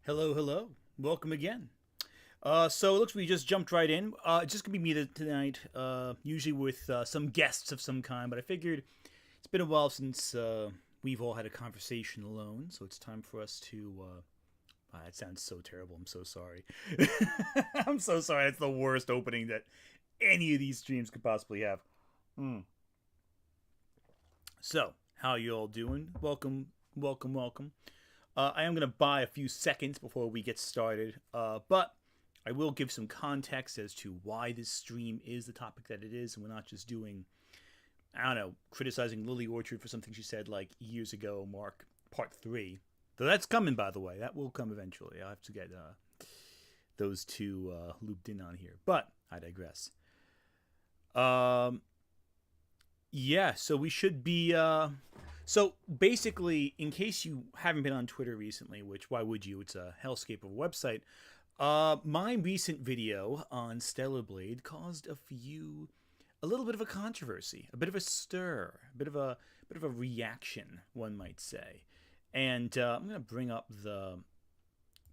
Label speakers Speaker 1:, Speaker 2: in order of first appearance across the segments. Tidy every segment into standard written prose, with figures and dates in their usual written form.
Speaker 1: Hello, hello. Welcome again. So it looks like we just jumped right in. It's just gonna be me tonight, usually with some guests of some kind. But I figured it's been a while since we've all had a conversation alone, so it's time for us to. It sounds so terrible. I'm so sorry. I'm so sorry. It's the worst opening that any of these streams could possibly have. Hmm. So, how you all doing? Welcome, welcome, welcome. I am going to buy a few seconds before we get started, but I will give some context as to why this stream is the topic that it is, and we're not just doing, I don't know, criticizing Lily Orchard for something she said like years ago, Mark, part 3. Though that's coming, by the way. That will come eventually. I'll have to get those two looped in on here. But I digress. Um, yeah, so we should be. So basically, in case you haven't been on Twitter recently, which why would you? It's a hellscape of a website. My recent video on Stellar Blade caused a little bit of a controversy, a bit of a stir, a bit of a reaction, one might say. And I'm gonna bring up the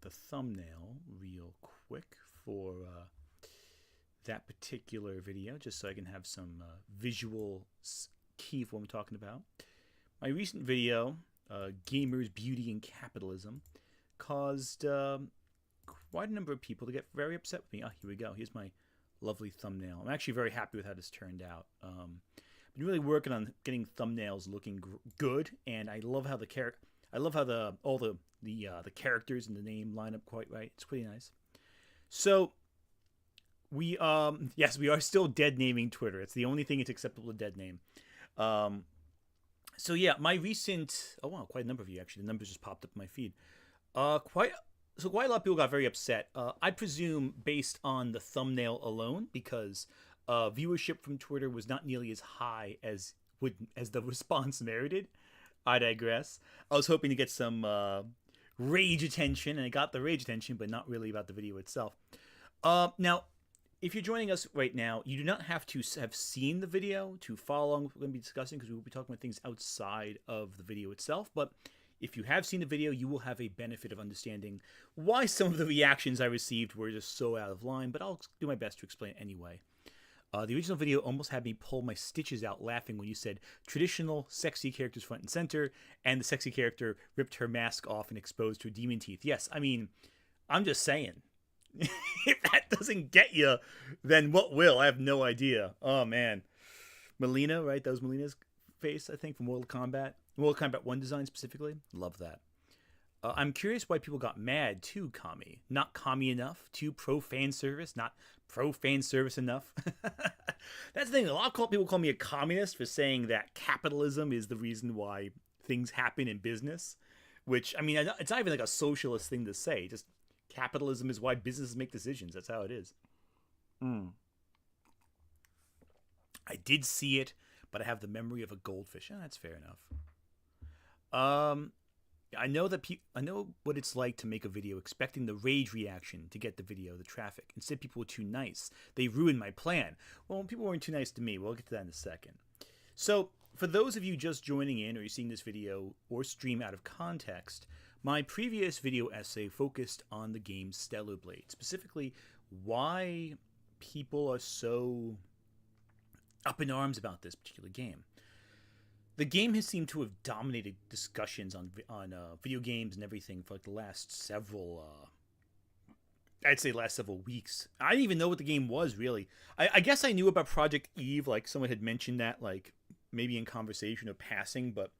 Speaker 1: thumbnail real quick for that particular video, just so I can have some visual key of what I'm talking about. My recent video, Gamers, Beauty, and Capitalism, caused quite a number of people to get very upset with me. Ah, here we go. Here's my lovely thumbnail. I'm actually very happy with how this turned out. Been really working on getting thumbnails looking good, and I love how all the characters and the name line up quite right. It's pretty nice. So we yes, we are still dead naming Twitter. It's the only thing it's acceptable to dead name. So yeah, my recent quite a number of you actually. The numbers just popped up in my feed. Quite a lot of people got very upset. I presume based on the thumbnail alone, because viewership from Twitter was not nearly as high as the response merited. I digress. I was hoping to get some rage attention, and I got the rage attention, but not really about the video itself. Now, if you're joining us right now, you do not have to have seen the video to follow along what we're going to be discussing, because we will be talking about things outside of the video itself. But if you have seen the video, you will have a benefit of understanding why some of the reactions I received were just so out of line, but I'll do my best to explain it anyway. The original video almost had me pull my stitches out laughing when you said traditional sexy characters front and center, and the sexy character ripped her mask off and exposed her demon teeth. Yes, I mean, I'm just saying. If that doesn't get you, then what will? I have no idea. Oh, man. Melina, right? That was Melina's face, I think, from Mortal Kombat 1 design specifically. Love that. I'm curious why people got mad too, Kami. Not Kami enough. Too pro-fan service. Not pro-fan service enough. That's the thing. A lot of people call me a communist for saying that capitalism is the reason why things happen in business. Which, I mean, it's not even like a socialist thing to say. Just capitalism is why businesses make decisions. That's how it is. I did see it, but I have the memory of a goldfish. That's fair enough. I know what it's like to make a video expecting the rage reaction to get the video, the traffic. Instead, people were too nice. They ruined my plan. Well, people weren't too nice to me. We'll get to that in a second. So, for those of you just joining in or you're seeing this video or stream out of context, my previous video essay focused on the game Stellar Blade, specifically why people are so up in arms about this particular game. The game has seemed to have dominated discussions on video games and everything for like the last several weeks. I didn't even know what the game was, really. I guess I knew about Project Eve, like someone had mentioned that, like maybe in conversation or passing, but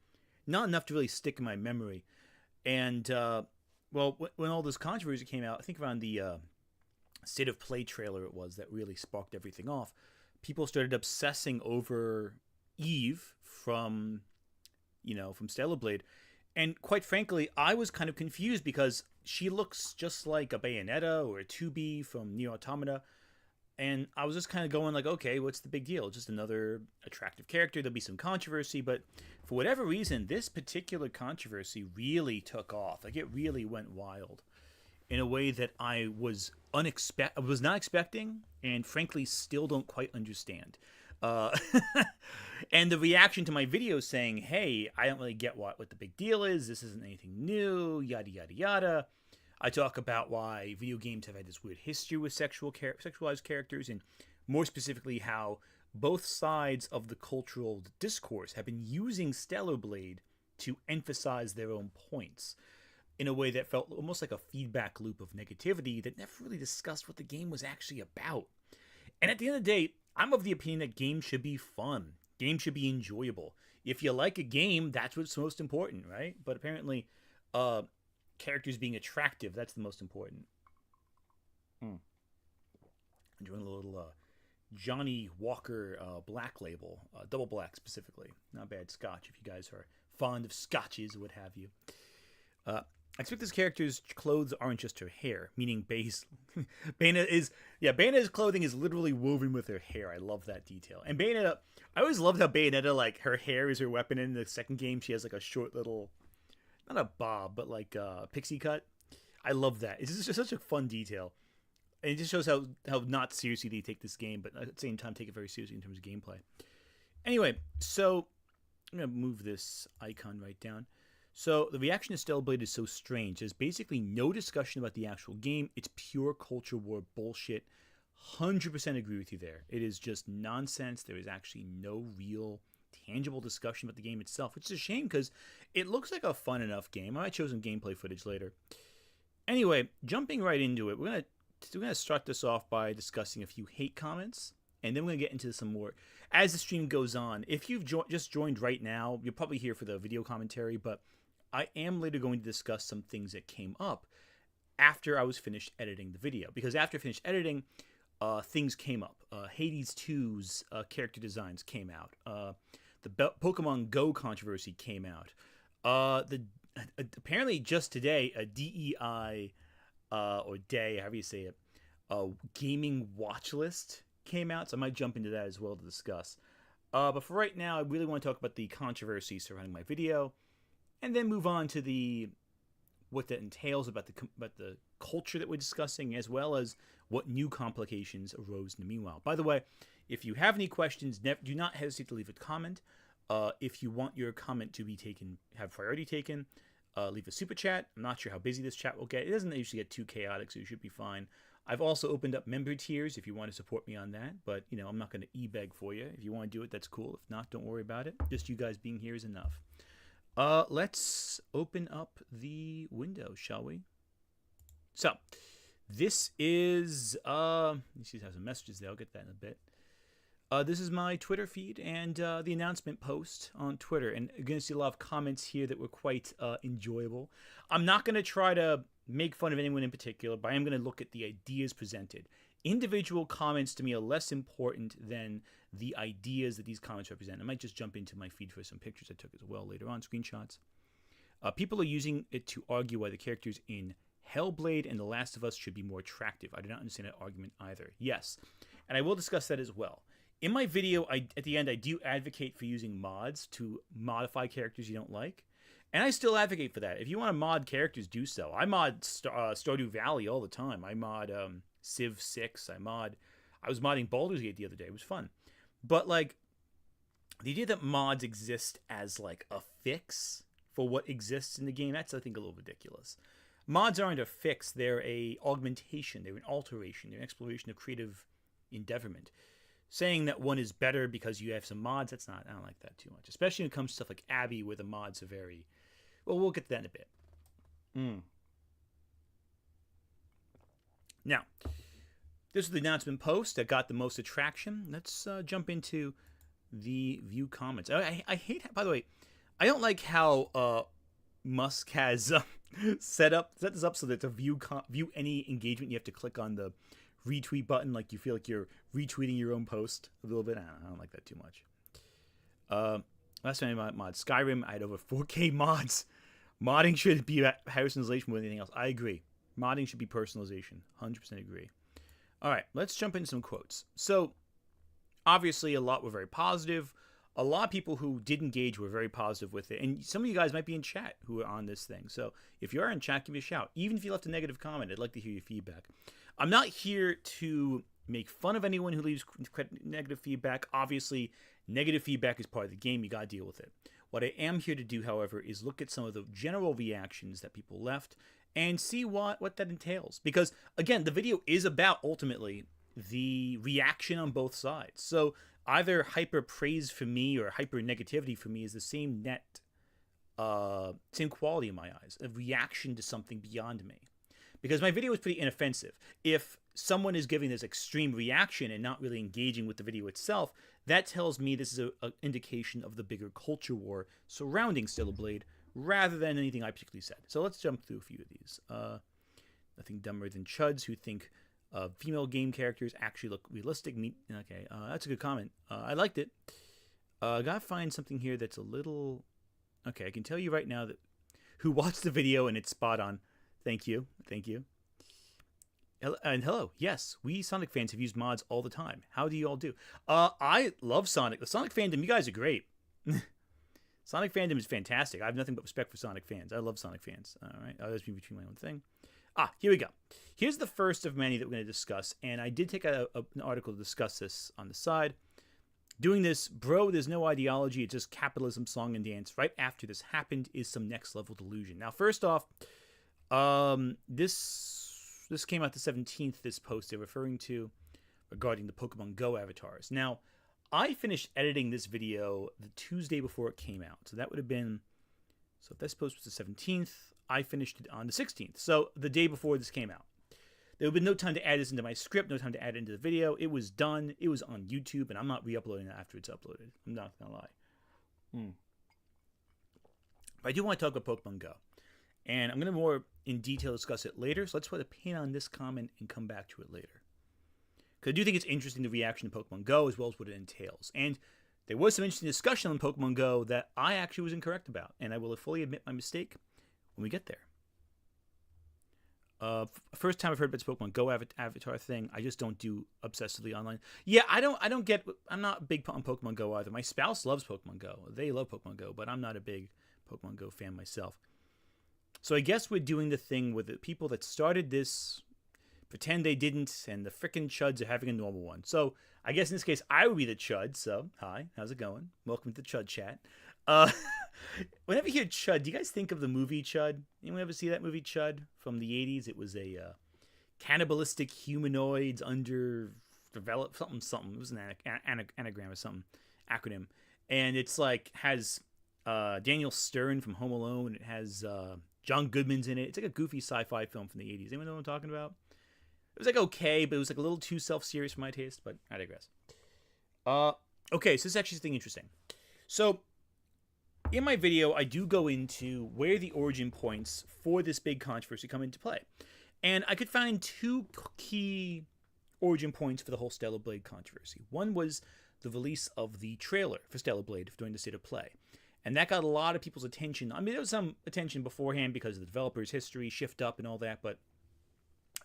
Speaker 1: not enough to really stick in my memory. And when all this controversy came out, I think around the State of Play trailer it was that really sparked everything off. People started obsessing over Eve from Stellar Blade, and quite frankly, I was kind of confused because she looks just like a Bayonetta or a 2B from Nier Automata, and I was just kind of going like, okay, what's the big deal? Just another attractive character. There'll be some controversy, but for whatever reason, this particular controversy really took off. Like, it really went wild in a way that I was not expecting, and frankly, still don't quite understand. And the reaction to my video saying, hey, I don't really get what the big deal is. This isn't anything new, yada, yada, yada. I talk about why video games have had this weird history with sexualized characters, and more specifically how both sides of the cultural discourse have been using Stellar Blade to emphasize their own points in a way that felt almost like a feedback loop of negativity that never really discussed what the game was actually about. And at the end of the day, I'm of the opinion that games should be fun. Games should be enjoyable. If you like a game, that's what's most important, right? But apparently, characters being attractive, that's the most important. Enjoying a little Johnny Walker Black Label, double black specifically. Not bad scotch if you guys are fond of scotches or what have you. I expect this character's clothes aren't just her hair, meaning Bayonetta's clothing is literally woven with her hair. I love that detail. And Bayonetta, I always loved how Bayonetta, like, her hair is her weapon. In the second game, she has like a short little, not a bob, but like a pixie cut. I love that. It's just such a fun detail. And it just shows how not seriously they take this game, but at the same time take it very seriously in terms of gameplay. Anyway, so I'm going to move this icon right down. So the reaction to Stellar Blade is so strange. There's basically no discussion about the actual game. It's pure culture war bullshit. 100% agree with you there. It is just nonsense. There is actually no real tangible discussion about the game itself, which is a shame because it looks like a fun enough game. I might show some gameplay footage later. Anyway, jumping right into it, we're gonna start this off by discussing a few hate comments, and then we're gonna get into some more as the stream goes on. If you've just joined right now, you're probably here for the video commentary, but I am later going to discuss some things that came up after I was finished editing the video. Because after I finished editing, things came up. Hades 2's character designs came out. The Pokemon Go controversy came out. Apparently just today, a DEI, or day, however you say it, gaming watch list came out. So I might jump into that as well to discuss. But for right now, I really want to talk about the controversy surrounding my video, and then move on to what that entails about the culture that we're discussing, as well as what new complications arose in the meanwhile. By the way, if you have any questions, do not hesitate to leave a comment. If you want your comment to be have priority taken, leave a super chat. I'm not sure how busy this chat will get. It doesn't usually get too chaotic, so you should be fine. I've also opened up member tiers if you want to support me on that, but I'm not going to e-beg for you. If you want to do it, that's cool. If not, don't worry about it. Just you guys being here is enough. Let's open up the window, shall we? So, this is, let me see if I have some messages there. I'll get that in a bit. This is my Twitter feed and the announcement post on Twitter. And you're going to see a lot of comments here that were quite enjoyable. I'm not going to try to make fun of anyone in particular, but I am going to look at the ideas presented. Individual comments to me are less important than the ideas that these comments represent. I might just jump into my feed for some pictures I took as well later on, screenshots. People are using it to argue why the characters in Hellblade and The Last of Us should be more attractive. I do not understand that argument either. Yes, and I will discuss that as well. In my video, at the end, I do advocate for using mods to modify characters you don't like. And I still advocate for that. If you want to mod characters, do so. I mod Stardew Valley all the time. I mod Civ 6. I was modding Baldur's Gate the other day. It was fun. But, like, the idea that mods exist as, like, a fix for what exists in the game, that's, I think, a little ridiculous. Mods aren't a fix. They're a augmentation. They're an alteration. They're an exploration of creative endeavorment. Saying that one is better because you have some mods, I don't like that too much. Especially when it comes to stuff like Abby, where the mods are very... Well, we'll get to that in a bit. Now, this is the announcement post that got the most attraction. Let's jump into the view comments. I hate... By the way, I don't like how Musk has set this up so that to view any engagement, you have to click on the retweet button, like you feel like you're retweeting your own post a little bit. I don't like that too much. Last time I mod Skyrim, I had over 4K mods. Modding should be personalization more than anything else. I agree. Modding should be personalization. 100% agree. All right, let's jump into some quotes. So, obviously, a lot were very positive. A lot of people who did engage were very positive with it. And some of you guys might be in chat who are on this thing. So, if you are in chat, give me a shout. Even if you left a negative comment, I'd like to hear your feedback. I'm not here to make fun of anyone who leaves negative feedback. Obviously, negative feedback is part of the game. You got to deal with it. What I am here to do, however, is look at some of the general reactions that people left and see what that entails. Because again, the video is about ultimately the reaction on both sides. So either hyper praise for me or hyper negativity for me is the same same quality in my eyes, a reaction to something beyond me. Because my video is pretty inoffensive. If someone is giving this extreme reaction and not really engaging with the video itself, that tells me this is an indication of the bigger culture war surrounding Stellar Blade, rather than anything I particularly said. So let's jump through a few of these. Nothing dumber than chuds who think female game characters actually look realistic. Okay, that's a good comment. I liked it. Gotta find something here that's a little... Okay, I can tell you right now that who watched the video and it's spot on. Thank you. Thank you. And hello. Yes, we Sonic fans have used mods all the time. How do you all do? I love Sonic. The Sonic fandom, you guys are great. Sonic fandom is fantastic. I have nothing but respect for Sonic fans. I love Sonic fans. All right. That's me between my own thing. Here we go. Here's the first of many that we're going to discuss. And I did take an article to discuss this on the side. Doing this, bro, there's no ideology. It's just capitalism, song, and dance. Right after this happened is some next level delusion. Now, first off, this came out the 17th, this post they're referring to regarding the Pokemon Go avatars. Now, I finished editing this video the Tuesday before it came out. So that would have been... So if this post was the 17th, I finished it on the 16th. So the day before this came out. There would have been no time to add this into my script, no time to add it into the video. It was done. It was on YouTube, and I'm not re-uploading it after it's uploaded. I'm not going to lie. But I do want to talk about Pokemon Go. And I'm going to more in detail discuss it later. So let's put a pin on this comment and come back to it later. Because I do think it's interesting the reaction to Pokemon Go as well as what it entails. And there was some interesting discussion on Pokemon Go that I actually was incorrect about. And I will fully admit my mistake when we get there. First time I've heard about this Pokemon Go avatar thing. I just don't do obsessively online. Yeah, I don't get... I'm not big on Pokemon Go either. My spouse loves Pokemon Go. They love Pokemon Go, but I'm not a big Pokemon Go fan myself. So I guess we're doing the thing with the people that started this, pretend they didn't, and the frickin' chuds are having a normal one. So I guess in this case, I would be the chud. So, hi, how's it going? Welcome to the Chud Chat. Whenever you hear Chud, do you guys think of the movie Chud? Anyone ever see that movie Chud from the 80s? It was a cannibalistic humanoids underdeveloped something. It was an anagram or something, acronym. And it's like, has Daniel Stern from Home Alone. It has John Goodman's in it. It's like a goofy sci-fi film from the 80s. Anyone know what I'm talking about? It was like okay, but it was like a little too self-serious for my taste, but I digress. Okay, so this is actually something interesting. So, in my video, I do go into where the origin points for this big controversy come into play. And I could find two key origin points for the whole Stellar Blade controversy. One was the release of the trailer for Stellar Blade during the State of Play. And that got a lot of people's attention. I mean, there was some attention beforehand because of the developer's history, shift up and all that, but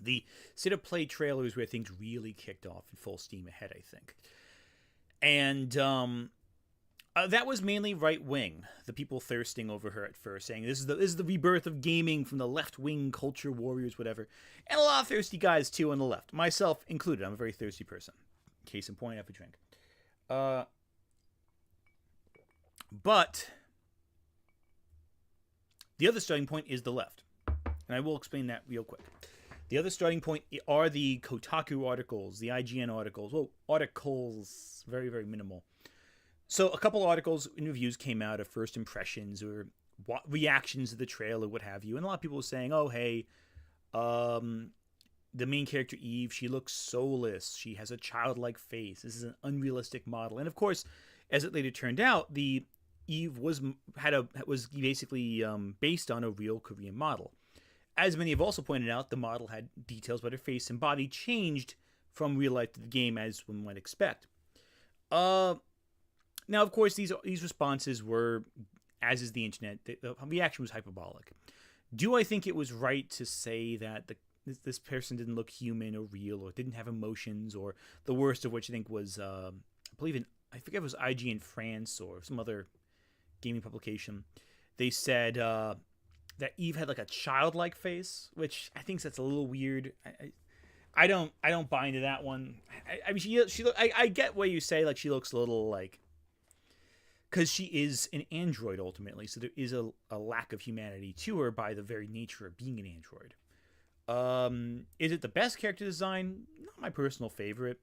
Speaker 1: the State of Play trailer is where things really kicked off in full steam ahead, I think. And that was mainly right-wing, the people thirsting over her at first, saying this is the rebirth of gaming from the left-wing culture warriors, whatever. And a lot of thirsty guys, too, on the left. Myself included. I'm a very thirsty person. Case in point, I have a drink. But the other starting point is the left. And I will explain that real quick. The other starting point are the Kotaku articles, the IGN articles. Well, articles, very, very minimal. So a couple articles and reviews came out of first impressions or reactions to the trailer, what have you. And a lot of people were saying, oh, hey, the main character Eve, she looks soulless. She has a childlike face. This is an unrealistic model. And of course, as it later turned out, the Eve was basically based on a real Korean model. As many have also pointed out, the model had details about her face and body changed from real life to the game, as one might expect. Now, of course, these responses were, as is the internet, the reaction was hyperbolic. Do I think it was right to say that this person didn't look human or real or didn't have emotions, or the worst of which I think was, I forget if it was IGN France or some other gaming publication. They said that Eve had like a childlike face, which I think that's a little weird. I don't buy into that one. I mean, I get what you say. Like, she looks a little like because she is an android ultimately, so there is a lack of humanity to her by the very nature of being an android. Is it the best character design? Not my personal favorite,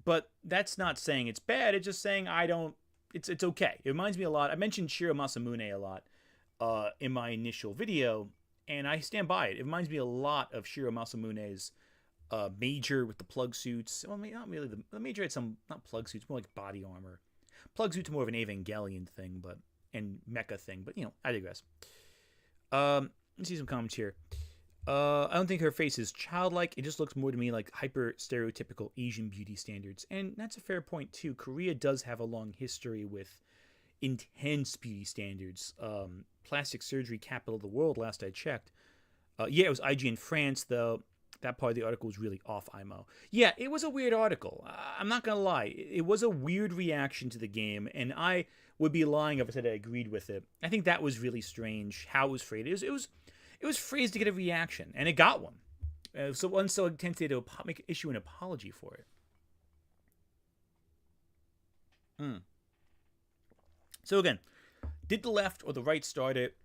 Speaker 1: but that's not saying it's bad. It's just saying I don't. It's okay. It reminds me a lot. I mentioned Shiro Masamune a lot in my initial video, and I stand by it. It reminds me a lot of Shiro Masamune's Major with the plug suits. Well, not really. The Major had some not plug suits, more like body armor. Plug suits more of an Evangelion thing, and mecha thing. But I digress. Let's see some comments here. I don't think her face is childlike. It just looks more to me like hyper stereotypical Asian beauty standards. And that's a fair point, too. Korea does have a long history with intense beauty standards. Plastic surgery capital of the world, last I checked. Yeah, it was IG in France, though. That part of the article was really off IMO. Yeah, it was a weird article. I'm not going to lie. It was a weird reaction to the game, and I would be lying if I said I agreed with it. I think that was really strange, how it was phrased. It was phrased to get a reaction, and it got one. So one so intensely to issue an apology for it. So again, did the left or the right start it?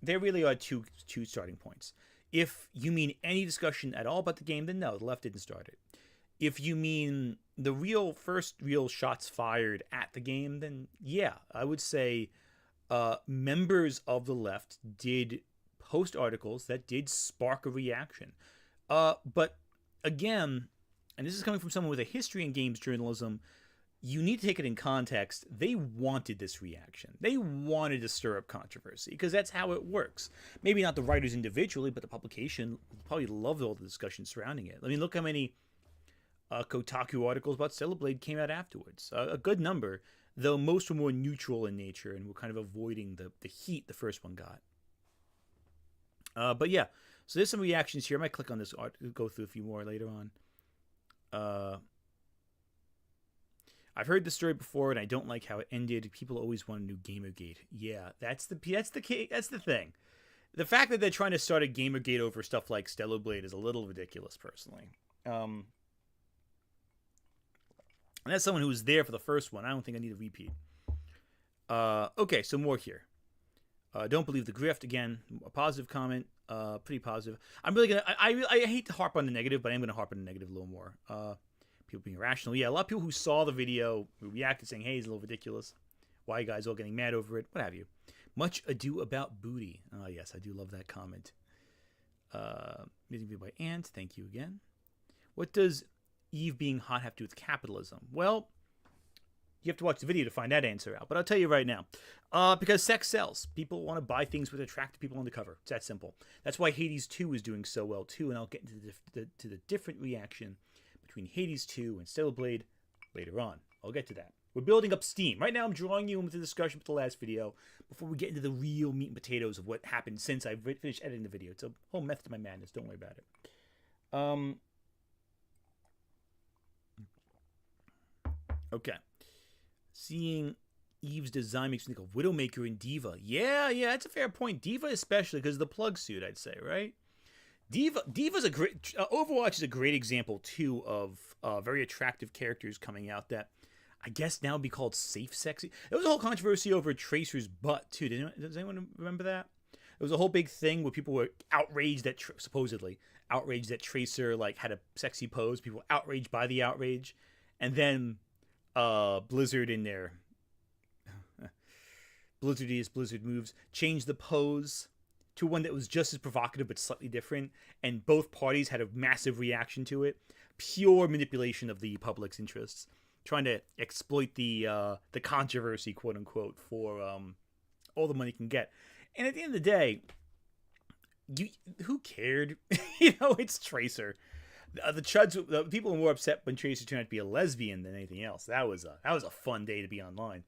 Speaker 1: There really are two starting points. If you mean any discussion at all about the game, then no, the left didn't start it. If you mean the first real shots fired at the game, then yeah, I would say members of the left did post articles that did spark a reaction. But again, and this is coming from someone with a history in games journalism, you need to take it in context. They wanted this reaction. They wanted to stir up controversy because that's how it works. Maybe not the writers individually, but the publication probably loved all the discussion surrounding it. I mean, look how many Kotaku articles about Stellar Blade came out afterwards. A good number, though most were more neutral in nature and were kind of avoiding the heat the first one got. But yeah, so there's some reactions here. I might click on this art, go through a few more later on. I've heard the story before, and I don't like how it ended. People always want a new Gamergate. Yeah, that's the thing. The fact that they're trying to start a Gamergate over stuff like Stellar Blade is a little ridiculous, personally. And that's someone who was there for the first one. I don't think I need a repeat. Okay, so more here. Don't believe the grift. Again, a positive comment. Pretty positive. I'm really gonna. I hate to harp on the negative, but I'm gonna harp on the negative a little more. People being irrational. Yeah, a lot of people who saw the video reacted saying, "Hey, it's a little ridiculous. Why are you guys all getting mad over it? What have you?" Much ado about booty. Oh yes, I do love that comment. Amazing video by Ant. Thank you again. What does Eve being hot have to do with capitalism? Well, you have to watch the video to find that answer out. But I'll tell you right now. Because sex sells. People want to buy things with attractive people on the cover. It's that simple. That's why Hades 2 is doing so well, too. And I'll get into the different reaction between Hades 2 and Stellar Blade later on. I'll get to that. We're building up steam. Right now, I'm drawing you into the discussion with the last video before we get into the real meat and potatoes of what happened since I finished editing the video. It's a whole method to my madness. Don't worry about it. Okay. Seeing Eve's design makes me think of Widowmaker and Diva. Yeah, that's a fair point. Diva especially because of the plug suit, I'd say, right? Diva's a great... Overwatch is a great example, too, of very attractive characters coming out that I guess now would be called safe sexy. There was a whole controversy over Tracer's butt, too. Does anyone remember that? It was a whole big thing where people were outraged that... supposedly outraged that Tracer had a sexy pose. People were outraged by the outrage. And then Blizzard in their... Blizzard moves changed the pose to one that was just as provocative but slightly different, and both parties had a massive reaction to it. Pure manipulation of the public's interests, trying to exploit the controversy, quote unquote, for all the money it can get. And at the end of the day, who cared? It's Tracer. The people were more upset when Tracer turned out to be a lesbian than anything else. That was a fun day to be online.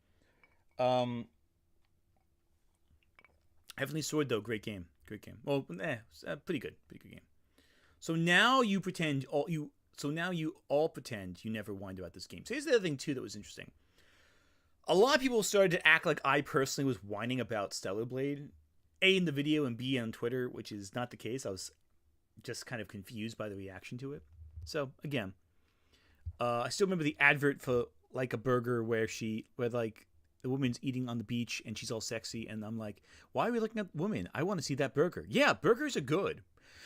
Speaker 1: Heavenly Sword, though, great game. Well, pretty good game. So now you all pretend you never whined about this game. So here's the other thing too that was interesting. A lot of people started to act like I personally was whining about Stellar Blade, A, in the video, and B, on Twitter, which is not the case. I was just kind of confused by the reaction to it. So again, I still remember the advert for Like a Burger where the woman's eating on the beach and she's all sexy, and I'm like, why are we looking at women? I want to see that burger. Yeah, burgers are good.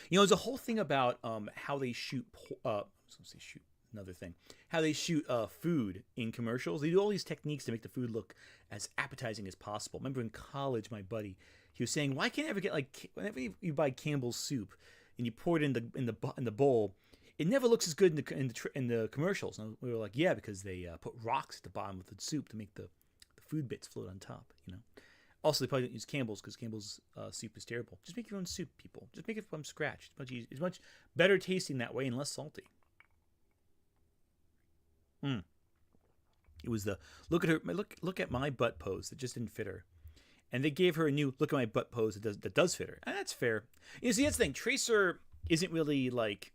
Speaker 1: You know, there's a whole thing about how they shoot. I was going to say shoot. Another thing, how they shoot food in commercials. They do all these techniques to make the food look as appetizing as possible. Remember in college, my buddy, he was saying, why can't I ever get like whenever you buy Campbell's soup and you pour it in the bowl, it never looks as good in the commercials. And we were like, yeah, because they put rocks at the bottom of the soup to make the food bits float on top. You know. Also, they probably don't use Campbell's because Campbell's soup is terrible. Just make your own soup, people. Just make it from scratch. It's much better tasting that way and less salty. It was the look at my butt pose that just didn't fit her, and they gave her a new look at my butt pose that does fit her, and that's fair. You see, that's the thing. Tracer isn't really like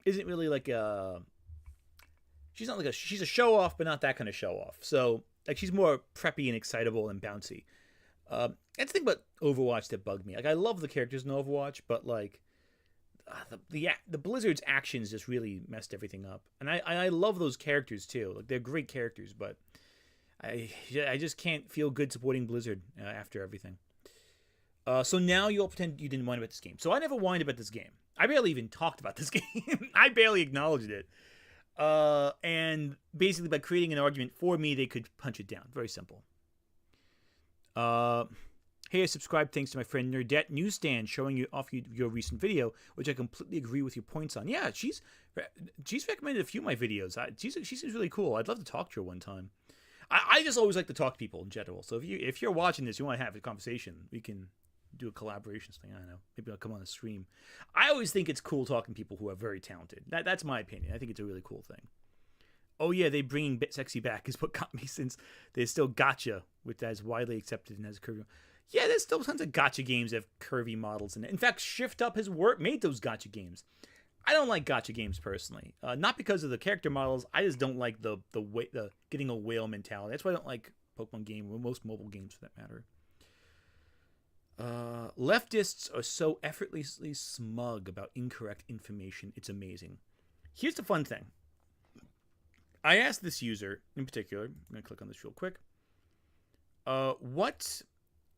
Speaker 1: a she's a show off, but not that kind of show off. So like she's more preppy and excitable and bouncy. That's the thing about Overwatch that bugged me. Like I love the characters in Overwatch, but like. The Blizzard's actions just really messed everything up, and I love those characters too. Like they're great characters, but I just can't feel good supporting Blizzard after everything. So now you all pretend you didn't whine about this game. So I never whined about this game. I barely even talked about this game. I barely acknowledged it. And basically by creating an argument for me, they could punch it down. Very simple. Hey, I subscribed thanks to my friend Nerdette Newsstand showing you off your recent video, which I completely agree with your points on. Yeah, she's recommended a few of my videos. She seems really cool. I'd love to talk to her one time. I just always like to talk to people in general. So if you're watching this, you want to have a conversation, we can do a collaboration thing. I don't know. Maybe I'll come on a stream. I always think it's cool talking to people who are very talented. That's my opinion. I think it's a really cool thing. Oh yeah, they bringing sexy back is what got me, since they still gotcha with that is widely accepted and has a curvy. Yeah, there's still tons of gotcha games that have curvy models in it. In fact, Shift Up has made those gotcha games. I don't like gotcha games personally, not because of the character models. I just don't like the getting a whale mentality. That's why I don't like Pokemon game or most mobile games for that matter. Leftists are so effortlessly smug about incorrect information. It's amazing. Here's the fun thing. I asked this user in particular. I'm gonna click on this real quick. What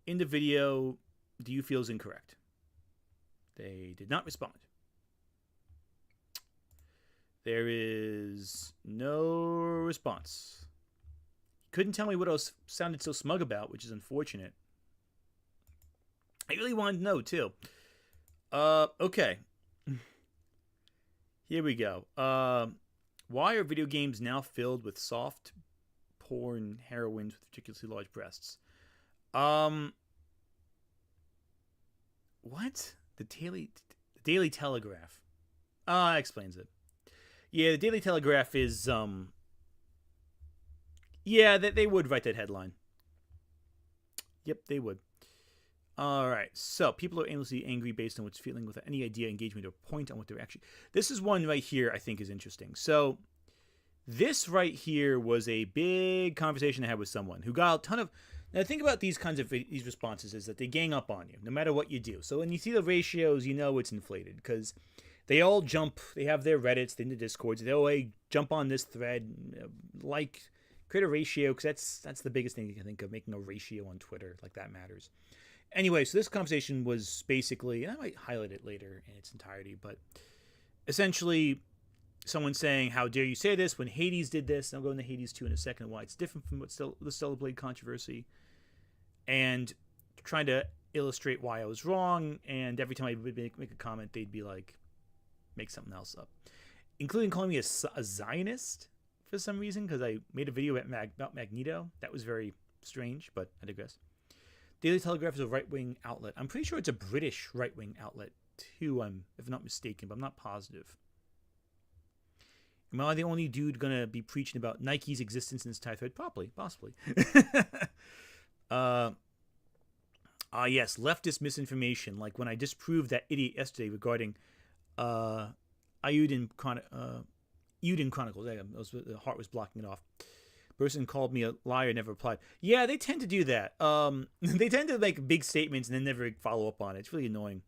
Speaker 1: in the video do you feel is incorrect? They did not respond. There is no response. Couldn't tell me what else sounded so smug about, which is unfortunate. I really wanted to know, too. Okay. Here we go. Why are video games now filled with soft porn heroines with ridiculously large breasts? What? The Daily Telegraph. That explains it. Yeah, the Daily Telegraph is, yeah, they would write that headline. Yep, they would. Alright, so people are aimlessly angry based on what's feeling without any idea, engagement, or point on what they're actually... This is one right here I think is interesting. So, this right here was a big conversation I had with someone who got a ton of... Now, the thing about these kinds of these responses is that they gang up on you, no matter what you do. So, when you see the ratios, you know it's inflated, because they all jump, they have their Reddits, they have the Discords, they all jump on this thread, like, create a ratio, because that's the biggest thing you can think of, making a ratio on Twitter, like that matters. Anyway, so this conversation was basically, and I might highlight it later in its entirety, but essentially someone saying, how dare you say this when Hades did this? And I'll go into Hades 2 in a second, why it's different from the Stellar Blade controversy, and trying to illustrate why I was wrong, and every time I would make a comment, they'd be like, make something else up. Including calling me a Zionist for some reason, because I made a video about Magneto. That was very strange, but I digress. Daily Telegraph is a right-wing outlet. I'm pretty sure it's a British right-wing outlet, too, if I'm not mistaken, but I'm not positive. Am I the only dude going to be preaching about Nike's existence in this entire thread? Probably, possibly. Yes, leftist misinformation, like when I disproved that idiot yesterday regarding Euden Chronicles. The heart was blocking it off. Person called me a liar, never replied. Yeah, they tend to do that. They tend to make big statements and then never follow up on it. It's really annoying.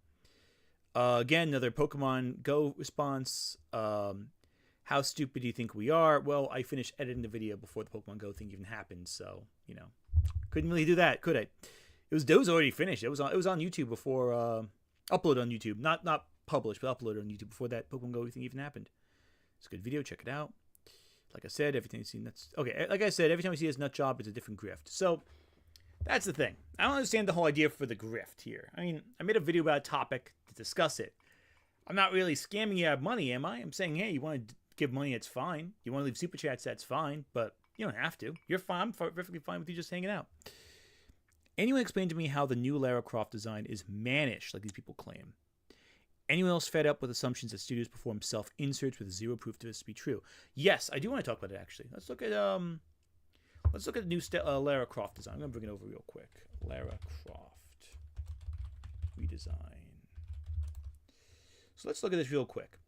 Speaker 1: Again, another Pokemon Go response. How How stupid do you think we are? Well, I finished editing the video before the Pokemon Go thing even happened, so, you know, couldn't really do that, could I? It was already finished. It was on YouTube before, uploaded on YouTube. Not published, but uploaded on YouTube before that Pokemon Go thing even happened. It's a good video, check it out. Like I said, everything you see nuts. Okay, like I said, every time we see this nut job, it's a different grift. So, that's the thing. I don't understand the whole idea for the grift here. I mean, I made a video about a topic to discuss it. I'm not really scamming you out of money, am I? I'm saying, hey, you want to give money, it's fine. You want to leave super chats, that's fine. But you don't have to. You're fine. I'm perfectly fine with you just hanging out. Anyone explain to me how the new Lara Croft design is mannish, like these people claim? Anyone else fed up with assumptions that studios perform self-inserts with zero proof to this to be true? Yes, I do want to talk about it, actually. Let's look at the new Lara Croft design. I'm going to bring it over real quick. Lara Croft redesign. So let's look at this real quick.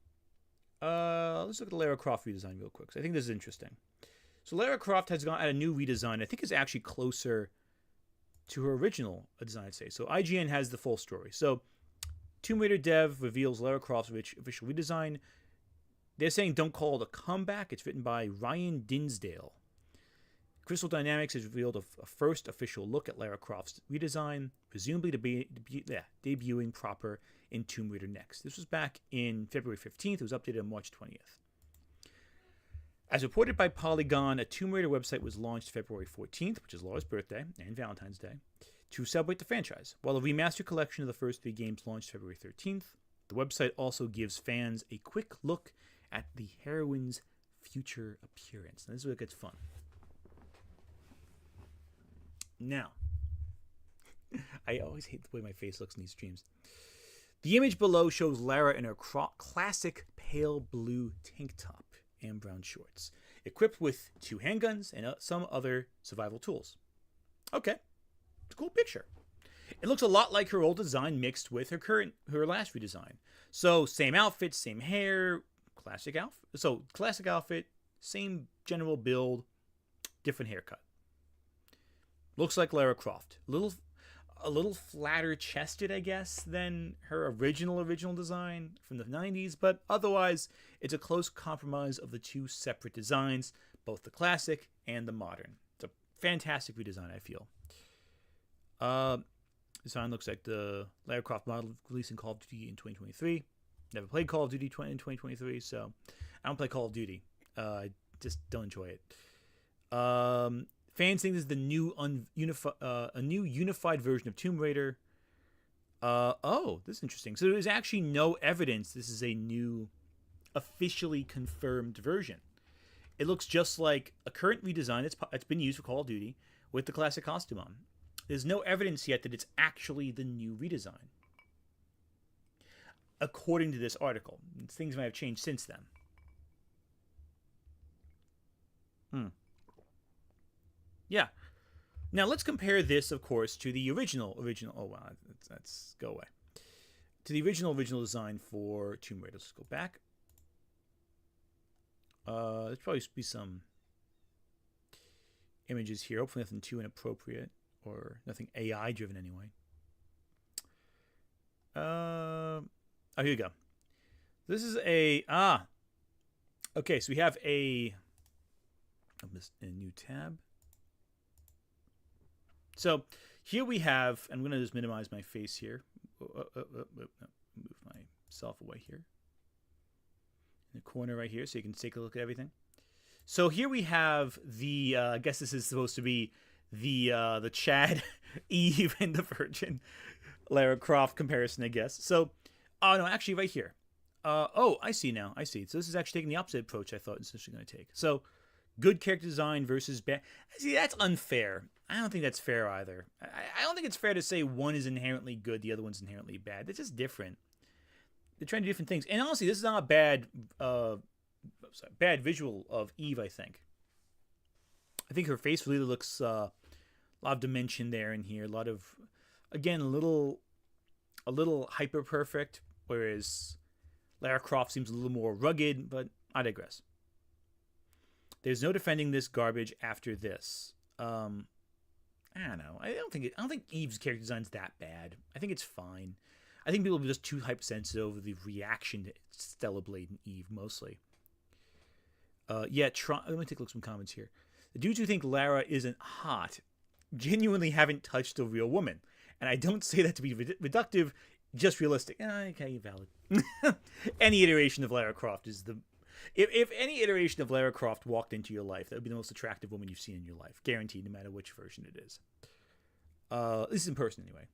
Speaker 1: Let's look at the Lara Croft redesign real quick. So I think this is interesting. So Lara Croft has gone at a new redesign. I think it's actually closer to her original design, I'd say. So IGN has the full story. So Tomb Raider dev reveals Lara Croft's official redesign. They're saying don't call it a comeback. It's written by Ryan Dinsdale. Crystal Dynamics has revealed a first official look at Lara Croft's redesign, presumably debuting proper in Tomb Raider Next. This was back in February 15th. It was updated on March 20th. As reported by Polygon, a Tomb Raider website was launched February 14th, which is Lara's birthday, and Valentine's Day, to celebrate the franchise. While a remastered collection of the first 3 games launched February 13th, the website also gives fans a quick look at the heroine's future appearance. Now, this is where it gets fun. Now, I always hate the way my face looks in these streams. The image below shows Lara in her classic pale blue tank top and brown shorts, equipped with 2 handguns and some other survival tools. Okay, it's a cool picture. It looks a lot like her old design mixed with her last redesign. So same outfit, same hair, classic outfit. So classic outfit, same general build, different haircut. Looks like Lara Croft. A little flatter chested, I guess, than her original design from the 90s, but otherwise it's a close compromise of the 2 separate designs, both the classic and the modern. It's a fantastic redesign, I feel. Design looks like the Lara Croft model released in Call of Duty in 2023. Never played Call of Duty in 2023, so I don't play Call of Duty. I just don't enjoy it. Fans think this is the new unified version of Tomb Raider. Oh, this is interesting. So there's actually no evidence this is a new, officially confirmed version. It looks just like a current redesign that's been used for Call of Duty with the classic costume on. There's no evidence yet that it's actually the new redesign, according to this article. Things might have changed since then. Yeah. Now let's compare this, of course, to the original. Oh wow, let's go away. To the original design for Tomb Raider. Let's go back. There's probably be some images here. Hopefully nothing too inappropriate or nothing AI driven anyway. Oh, here you go. This is a okay. So we have a new tab. So here we have, I'm going to just minimize my face here. Move myself away here. In the corner right here so you can take a look at everything. So here we have the, I guess this is supposed to be the Chad, Eve, and the Virgin Lara Croft comparison, I guess. So, oh no, actually right here. Oh, I see now. I see. So this is actually taking the opposite approach I thought it was actually going to take. So, good character design versus bad. See, that's unfair. I don't think that's fair either. I don't think it's fair to say one is inherently good, the other one's inherently bad. They're just different. They're trying to do different things. And honestly, this is not a bad visual of Eve, I think. I think her face really looks a lot of dimension there in here. A lot of, again, a little hyper perfect, whereas Lara Croft seems a little more rugged, but I digress. There's no defending this garbage after this. I don't know. I don't think Eve's character design's that bad. I think it's fine. I think people are just too hypersensitive over the reaction to Stellar Blade and Eve mostly. Yeah, let me take a look at some comments here. The dudes who think Lara isn't hot genuinely haven't touched a real woman. And I don't say that to be reductive, just realistic. Okay, valid. Any iteration of Lara Croft is the... If any iteration of Lara Croft walked into your life, that would be the most attractive woman you've seen in your life. Guaranteed, no matter which version it is. This is in person, anyway.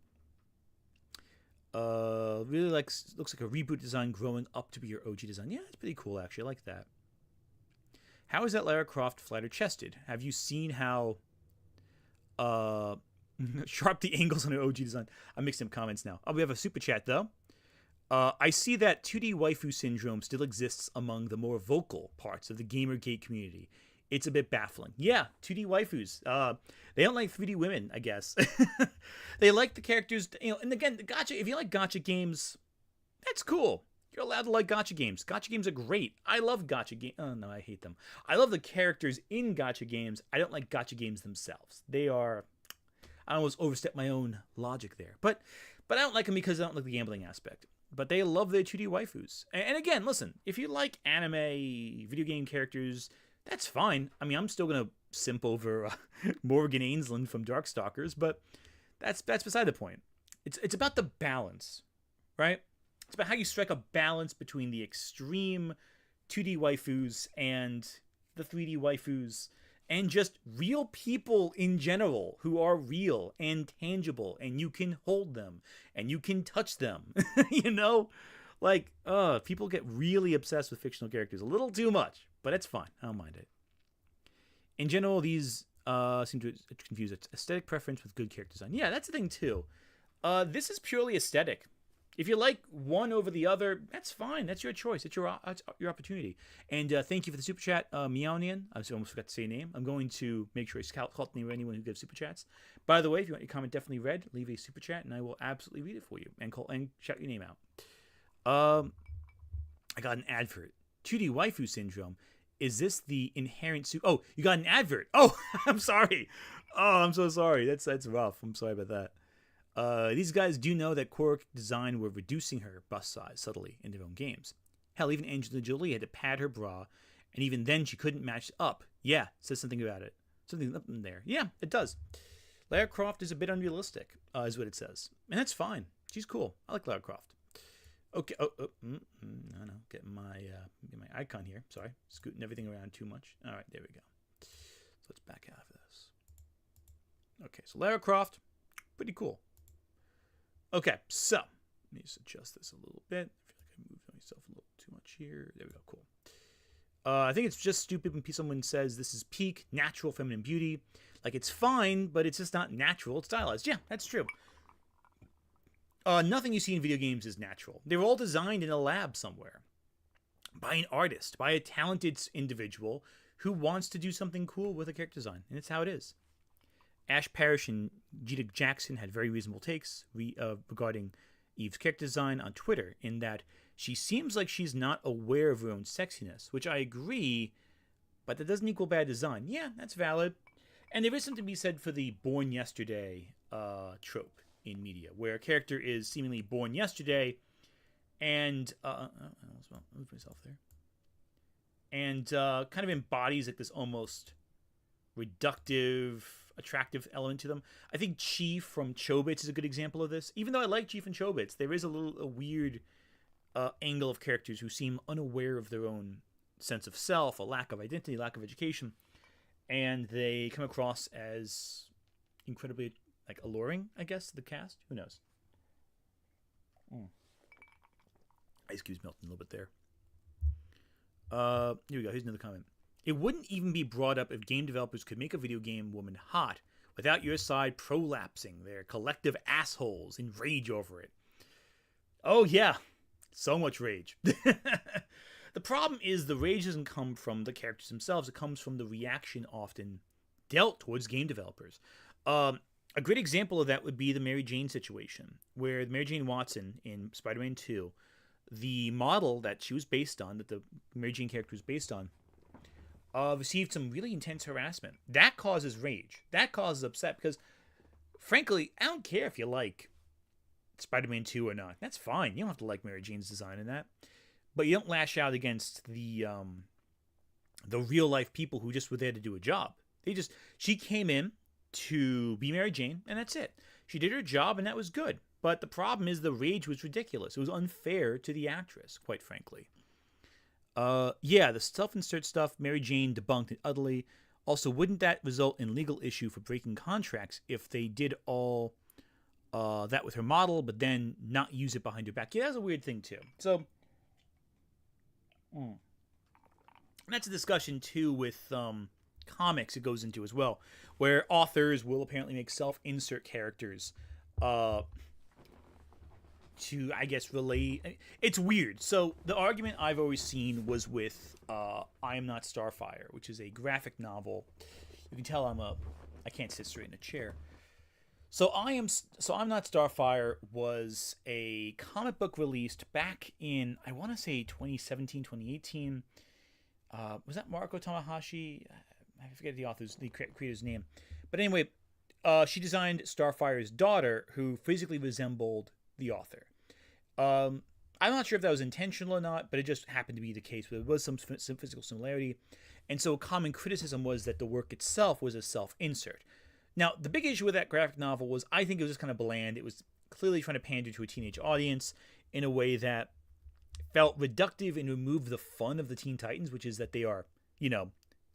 Speaker 1: Really looks like a reboot design growing up to be your OG design. Yeah, it's pretty cool, actually. I like that. How is that Lara Croft flatter chested? Have you seen how sharp the angles on her OG design? I'm mixing up comments now. We have a super chat, though. I see that 2D waifu syndrome still exists among the more vocal parts of the Gamergate community. It's a bit baffling. Yeah, 2D waifus. They don't like 3D women, I guess. They like the characters, and again, the gacha, if you like gacha games, that's cool. You're allowed to like gacha games. Gacha games are great. I love gacha games. Oh, no, I hate them. I love the characters in gacha games. I don't like gacha games themselves. They are... I almost overstep my own logic there. But I don't like them because I don't like the gambling aspect. But they love their 2D waifus. And again, listen, if you like anime, video game characters, that's fine. I mean, I'm still going to simp over Morgan Ainsland from Darkstalkers, but that's beside the point. It's about the balance, right? It's about how you strike a balance between the extreme 2D waifus and the 3D waifus and just real people in general who are real and tangible, and you can hold them and you can touch them. Like, people get really obsessed with fictional characters a little too much, but it's fine. I don't mind it. In general, these seem to confuse aesthetic preference with good character design. Yeah, that's the thing too. This is purely aesthetic. If you like one over the other, that's fine. That's your choice. It's your opportunity. And thank you for the super chat, Meownian. I almost forgot to say your name. I'm going to make sure I call the name of anyone who gives super chats. By the way, if you want your comment definitely read, leave a super chat, and I will absolutely read it for you and shout your name out. I got an advert. 2D waifu syndrome. Is this the inherent Oh, you got an advert. Oh, I'm sorry. Oh, I'm so sorry. That's rough. I'm sorry about that. These guys do know that Core Design were reducing her bust size subtly in their own games. Hell, even Angelina Jolie had to pad her bra, and even then she couldn't match up. Yeah, it says something about it. Something up in there. Yeah, it does. Lara Croft is a bit unrealistic, is what it says. And that's fine. She's cool. I like Lara Croft. Okay. No. Getting my icon here. Sorry. Scooting everything around too much. All right, there we go. So let's back out of this. Okay, so Lara Croft, pretty cool. Okay, so let me just adjust this a little bit. I feel like I moved myself a little too much here. There we go, cool. I think it's just stupid when someone says this is peak natural feminine beauty. Like, it's fine, but it's just not natural. It's stylized. Yeah, that's true. Nothing you see in video games is natural. They're all designed in a lab somewhere by an artist, by a talented individual who wants to do something cool with a character design, and it's how it is. Ash Parrish and Gita Jackson had very reasonable takes regarding Eve's character design on Twitter, in that she seems like she's not aware of her own sexiness, which I agree, but that doesn't equal bad design. Yeah, that's valid. And there is something to be said for the born yesterday trope in media, where a character is seemingly born yesterday and I moved myself there, and kind of embodies like this almost reductive, attractive element to them. I think Chief from Chobits is a good example of this. Even though I like Chief and Chobits, there is a weird angle of characters who seem unaware of their own sense of self, a lack of identity, lack of education, and they come across as incredibly alluring, I guess, to the cast. Who knows? Ice cube's melting a little bit there. Here we go. Here's another comment. It wouldn't even be brought up if game developers could make a video game woman hot without your side prolapsing their collective assholes in rage over it. Oh, yeah. So much rage. The problem is the rage doesn't come from the characters themselves. It comes from the reaction often dealt towards game developers. A great example of that would be the Mary Jane situation, where Mary Jane Watson in Spider-Man 2, the model that she was based on, that the Mary Jane character was based on, received some really intense harassment. That causes rage. That causes upset because, frankly, I don't care if you like Spider-Man 2 or not. That's fine. You don't have to like Mary Jane's design in that. But you don't lash out against the the real life people who just were there to do a job. She came in to be Mary Jane, and that's it. She did her job, and that was good. But the problem is the rage was ridiculous. It was unfair to the actress, quite frankly. Yeah, the self-insert stuff, Mary Jane debunked it utterly. Also, wouldn't that result in legal issue for breaking contracts if they did all that with her model, but then not use it behind her back? Yeah, that's a weird thing, too. So, that's a discussion, too, with comics it goes into as well, where authors will apparently make self-insert characters to, I guess, relate. It's weird. So the argument I've always seen was with I Am Not Starfire, which is a graphic novel. You can tell I can't sit straight in a chair. So I'm Not Starfire was a comic book released back in, I want to say 2017, 2018. Was that Mariko Tamahashi? I forget the creator's name. But anyway, she designed Starfire's daughter, who physically resembled the author. I'm not sure if that was intentional or not, but it just happened to be the case. There was some physical similarity. And so a common criticism was that the work itself was a self-insert. Now, the big issue with that graphic novel was I think it was just kind of bland. It was clearly trying to pander to a teenage audience in a way that felt reductive and removed the fun of the Teen Titans, which is that they are,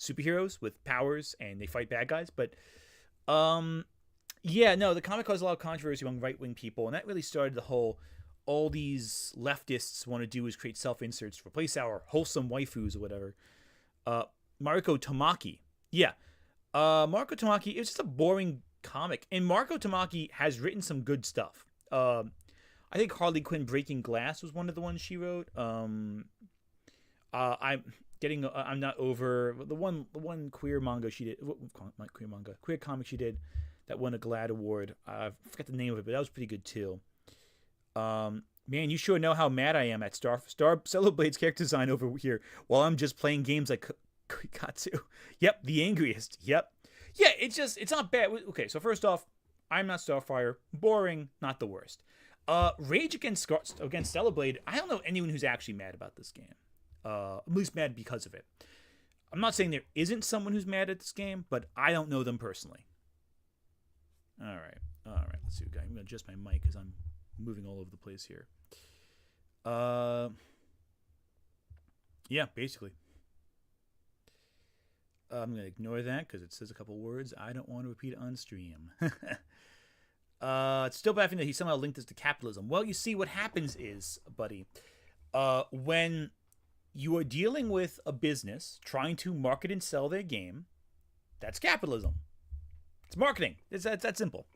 Speaker 1: superheroes with powers and they fight bad guys. But yeah, no, the comic caused a lot of controversy among right-wing people, and that really started the whole, all these leftists want to do is create self-inserts to replace our wholesome waifus or whatever. Mariko Tamaki. Yeah. Mariko Tamaki, it was just a boring comic. And Mariko Tamaki has written some good stuff. I think Harley Quinn Breaking Glass was one of the ones she wrote. I'm not over the one queer manga she did. Not queer manga, queer comic she did that won a GLAAD award. I forget the name of it, but that was pretty good too. Man, you sure know how mad I am at Star Celloblade's character design over here while I'm just playing games like Katsu. Yep, the angriest. Yep. Yeah, it's not bad. Okay, so first off, I'm Not Starfire. Boring, not the worst. Rage against Cellblade. I don't know anyone who's actually mad about this game. At least mad because of it. I'm not saying there isn't someone who's mad at this game, but I don't know them personally. All right. Let's see. I'm going to adjust my mic because I'm moving all over the place here. Yeah, basically. I'm going to ignore that because it says a couple words I don't want to repeat on stream. It's still baffling that he somehow linked this to capitalism. Well, you see, what happens is, buddy, when you are dealing with a business trying to market and sell their game, that's capitalism. It's marketing. It's that simple.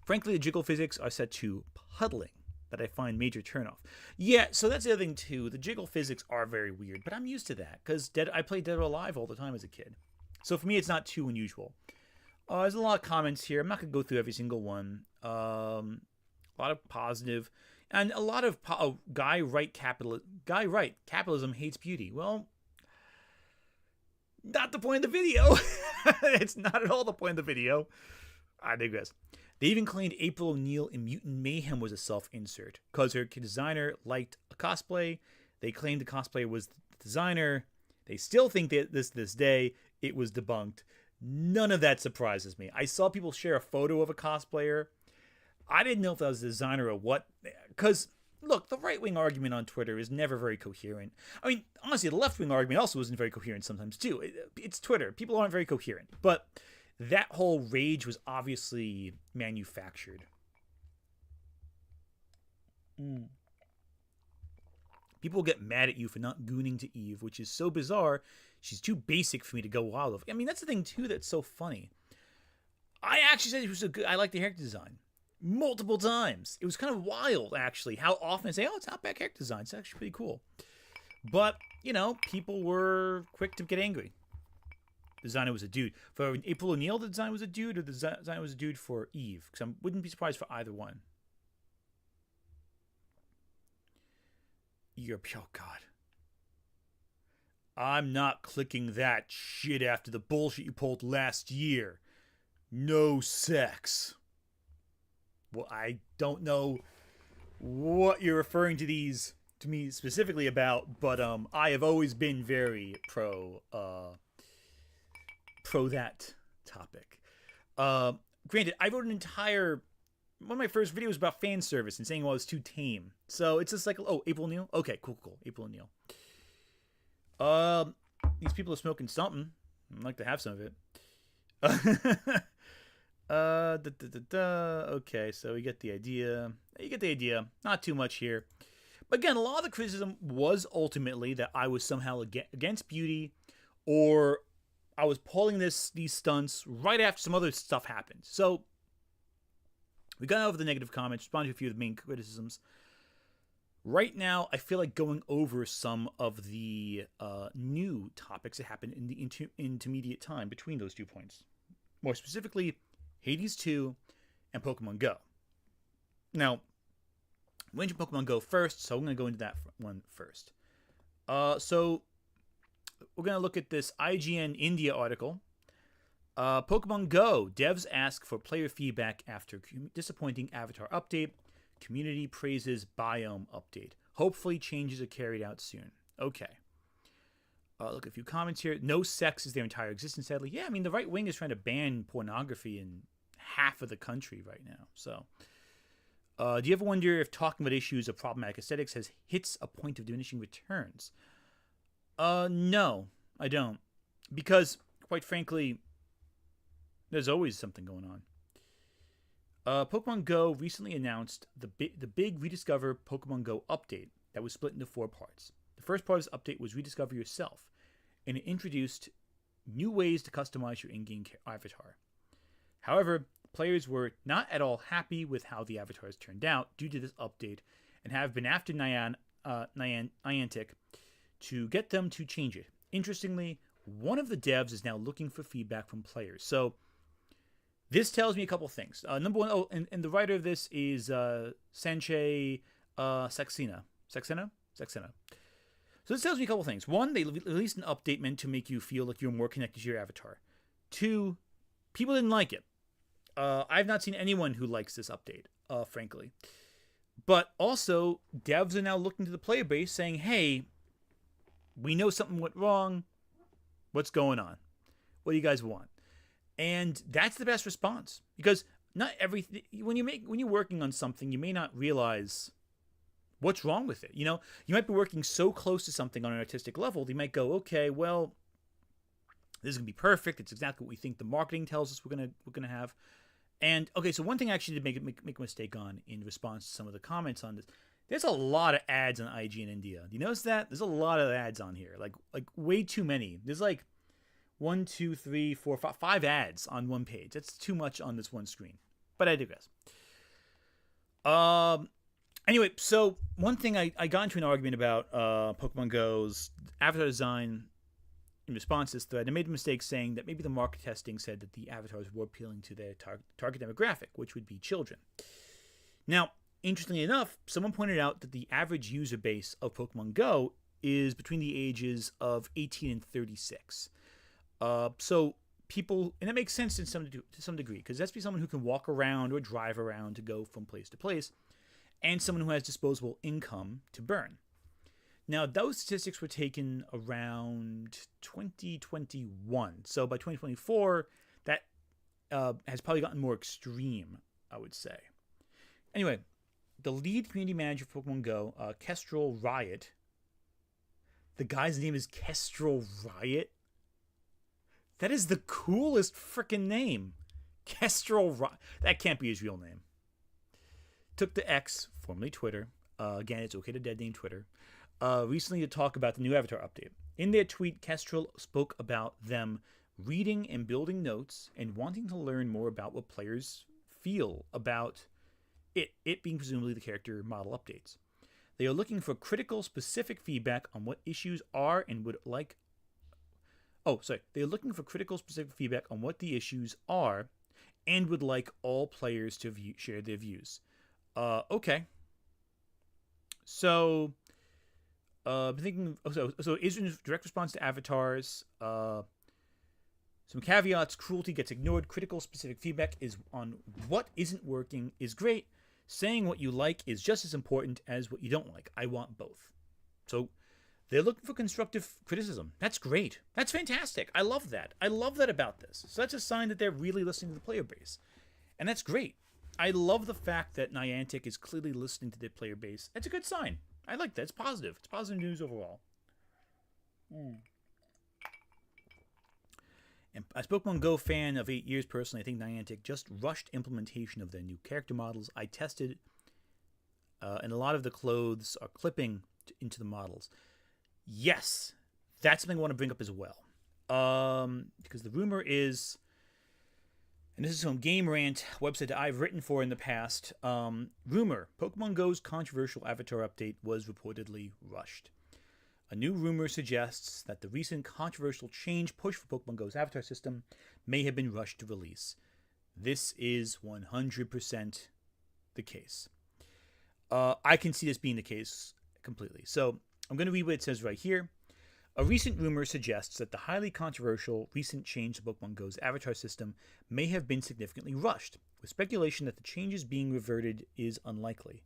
Speaker 1: Frankly, the jiggle physics are set to puddling that I find major turnoff. Yeah, so that's the other thing, too. The jiggle physics are very weird, but I'm used to that because I played Dead or Alive all the time as a kid. So for me, it's not too unusual. There's a lot of comments here. I'm not going to go through every single one. A lot of positive. And a lot of Guy Wright, capitalism hates beauty. Well, not the point of the video. It's not at all the point of the video. I digress. They even claimed April O'Neil in Mutant Mayhem was a self-insert because her designer liked a cosplay. They claimed the cosplayer was the designer. They still think that this day it was debunked. None of that surprises me. I saw people share a photo of a cosplayer. I didn't know if that was a designer or what. Because, look, the right-wing argument on Twitter is never very coherent. I mean, honestly, the left-wing argument also isn't very coherent sometimes, too. It's Twitter. People aren't very coherent. But that whole rage was obviously manufactured. People get mad at you for not gooning to Eve, which is so bizarre. She's too basic for me to go wild of. I mean, that's the thing, too, that's so funny. I actually said it was I like the character design. Multiple times. It was kind of wild, actually, how often I say, oh, it's not bad character design. It's actually pretty cool. But, people were quick to get angry. The designer was a dude. For April O'Neil, the design was a dude, or the designer was a dude for Eve? Because I wouldn't be surprised for either one. Oh, God. I'm not clicking that shit after the bullshit you pulled last year. No sex. Well, I don't know what you're referring to these to me specifically about, but I have always been very pro that topic. Granted, I wrote an entire one of my first videos about fan service and saying, well, it's too tame. So it's just like, oh, April O'Neil? Okay, cool. April O'Neil. These people are smoking something. I'd like to have some of it. Okay, so we get the idea. You get the idea. Not too much here. But again, a lot of the criticism was ultimately that I was somehow against beauty, or I was pulling these stunts right after some other stuff happened. So we got over the negative comments, responded to a few of the main criticisms. Right now, I feel like going over some of the new topics that happened in the intermediate time between those 2 points. More specifically, Hades 2 and Pokemon Go. Now, I mentioned Pokemon Go first, so I'm going to go into that one first. So we're going to look at this IGN India article. Pokemon Go. Devs ask for player feedback after disappointing avatar update. Community praises biome update. Hopefully changes are carried out soon. Okay. Look at a few comments here. No sex is their entire existence, sadly. Yeah, I mean, the right wing is trying to ban pornography in half of the country right now. So, do you ever wonder if talking about issues of problematic aesthetics hits a point of diminishing returns? No, I don't. Because, quite frankly, there's always something going on. Pokemon Go recently announced the big Rediscover Pokemon Go update that was split into 4 parts. The first part of this update was Rediscover Yourself, and it introduced new ways to customize your in-game avatar. However, players were not at all happy with how the avatars turned out due to this update, and have been after Niantic to get them to change it. Interestingly, one of the devs is now looking for feedback from players. So, this tells me a couple things. Number one, and the writer of this is Sanche Saxena. Saxena? So this tells me a couple things. One, they released an update meant to make you feel like you're more connected to your avatar. 2, people didn't like it. I've not seen anyone who likes this update, frankly. But also, devs are now looking to the player base saying, hey, we know something went wrong. What's going on? What do you guys want? And that's the best response, because not everything, when you're working on something, you may not realize what's wrong with it. You know, you might be working so close to something on an artistic level, you might go, okay, well, this is gonna be perfect. It's exactly what we think the marketing tells us we're gonna have. And okay, so one thing I actually did make a mistake on in response to some of the comments on this. There's a lot of ads on IGN India. Do you notice that? There's a lot of ads on here, like way too many. There's like 1, 2, 3, 4, 5 ads on one page. That's too much on this one screen. But I digress. Anyway, so one thing I got into an argument about Pokemon Go's avatar design in response to this thread. I made a mistake saying that maybe the market testing said that the avatars were appealing to their target demographic, which would be children. Now, interestingly enough, someone pointed out that the average user base of Pokemon Go is between the ages of 18 and 36. So people, and that makes sense to some degree, because that's be someone who can walk around or drive around to go from place to place, and someone who has disposable income to burn. Now, those statistics were taken around 2021. So by 2024, that has probably gotten more extreme, I would say. Anyway, the lead community manager for Pokemon Go, Kestrel Riot. The guy's name is Kestrel Riot? That is the coolest freaking name. Kestrel Riot. That can't be his real name. Took the X, formerly Twitter. Again, it's okay to dead name Twitter. Recently to talk about the new avatar update. In their tweet, Kestrel spoke about them reading and building notes and wanting to learn more about what players feel about it being presumably the character model updates. They are looking for critical, specific feedback on what issues are and would like. They are looking for critical, specific feedback on what the issues are and would like all players to share their views. Okay. So, thinking. So Israel's direct response to avatars. Some caveats: cruelty gets ignored. Critical, specific feedback is on what isn't working is great. Saying what you like is just as important as what you don't like. I want both. So they're looking for constructive criticism. That's great. That's fantastic. I love that. I love that about this. So that's a sign that they're really listening to the player base. And that's great. I love the fact that Niantic is clearly listening to their player base. That's a good sign. I like that. It's positive. It's positive news overall. And as Pokemon Go fan of 8 years personally, I think Niantic just rushed implementation of their new character models. I tested, and a lot of the clothes are clipping into the models. Yes, that's something I want to bring up as well. Because the rumor is, and this is from Game Rant, a website that I've written for in the past. Rumor, Pokemon Go's controversial avatar update was reportedly rushed. A new rumor suggests that the recent controversial change push for Pokemon Go's avatar system may have been rushed to release. This is 100% the case. I can see this being the case completely. So I'm going to read what it says right here. A recent rumor suggests that the highly controversial recent change to Pokemon Go's avatar system may have been significantly rushed, with speculation that the changes being reverted is unlikely.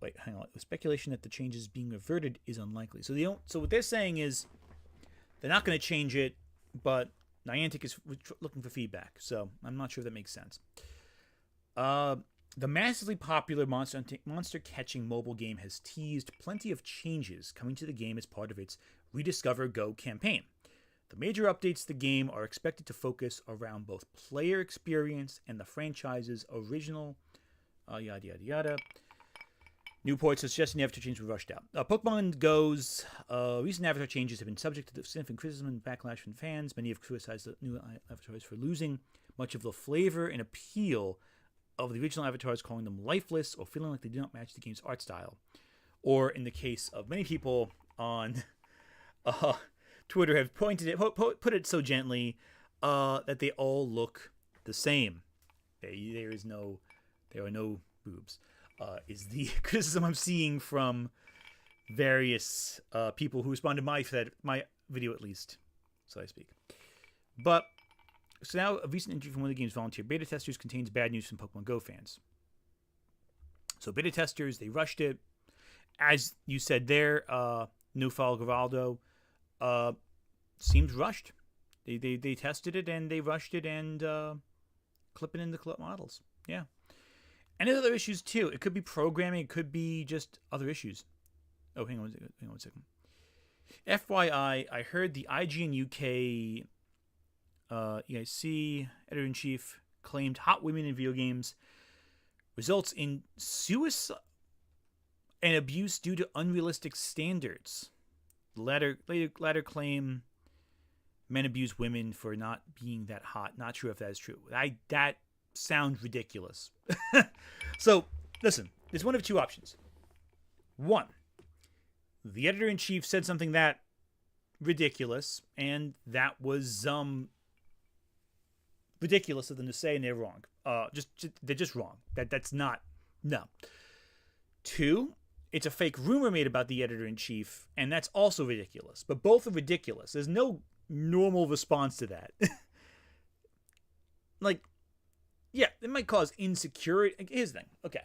Speaker 1: Wait, hang on. The speculation that the changes being reverted is unlikely. So what they're saying is they're not going to change it, but Niantic is looking for feedback. So I'm not sure if that makes sense. The massively popular monster catching mobile game has teased plenty of changes coming to the game as part of its Rediscover Go campaign. The major updates to the game are expected to focus around both player experience and the franchise's original yada yada yada. Newport suggesting the avatar changes were rushed out. Pokemon Go's recent avatar changes have been subject to significant criticism and backlash from fans. Many have criticized the new avatars for losing much of the flavor and appeal of the original avatars, calling them lifeless or feeling like they do not match the game's art style. Or, in the case of many people on Twitter, have put it so gently that they all look the same. There are no boobs. Is the criticism I'm seeing from various people who respond to my video, at least, so I speak. But so now a recent interview from one of the game's volunteer beta testers contains bad news from Pokemon Go fans. So beta testers, they rushed it. As you said there, Nufal Gavaldo seems rushed. They tested it and they rushed it and clipping in the clip models. Yeah. And there's other issues too. It could be programming. It could be just other issues. Oh, hang on one second. FYI, I heard the IGN UK EIC editor-in-chief claimed hot women in video games results in suicide and abuse due to unrealistic standards. The latter claim men abuse women for not being that hot. Not sure if that is true. That sounds ridiculous. So, listen, there's one of two options. One, the editor-in-chief said something that ridiculous, and that was ridiculous of them to say, and they're wrong. They're just wrong. That's not. No. Two, it's a fake rumor made about the editor-in-chief, and that's also ridiculous. But both are ridiculous. There's no normal response to that. Yeah, it might cause insecurity. Here's the thing. Okay.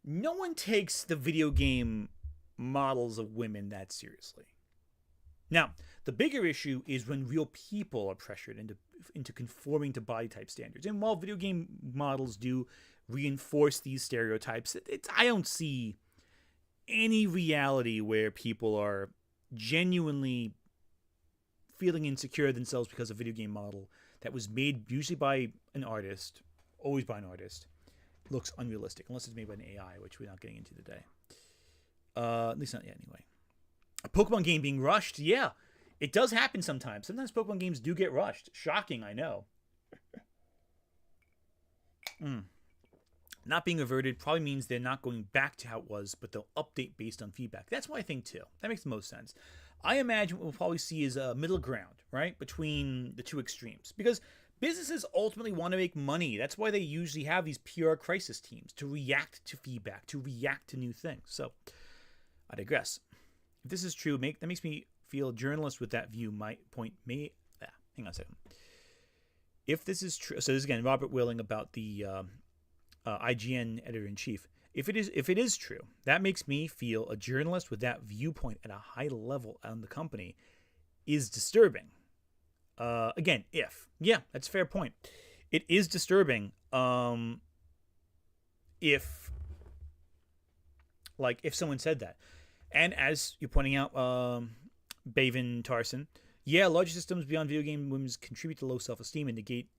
Speaker 1: No one takes the video game models of women that seriously. Now, the bigger issue is when real people are pressured into conforming to body type standards. And while video game models do reinforce these stereotypes, I don't see any reality where people are genuinely feeling insecure themselves because of a video game model that was made usually by an artist, always by an artist, looks unrealistic, unless it's made by an AI, which we're not getting into today. At least not yet, anyway. A Pokemon game being rushed? Yeah, it does happen sometimes. Sometimes Pokemon games do get rushed. Shocking, I know. Not being reverted probably means they're not going back to how it was, but they'll update based on feedback. That's what I think, too. That makes the most sense. I imagine what we'll probably see is a middle ground, right, between the two extremes. Because businesses ultimately want to make money. That's why they usually have these PR crisis teams, to react to feedback, to react to new things. So, I digress. If this is true, that makes me feel a journalist with that view hang on a second. If this is true, so this is again Robert Willing about the IGN editor-in-chief. If it is true, that makes me feel a journalist with that viewpoint at a high level on the company is disturbing. Again, that's a fair point. It is disturbing. If someone said that, and as you're pointing out, Bavin Tarson, larger systems beyond video games contribute to low self-esteem and negate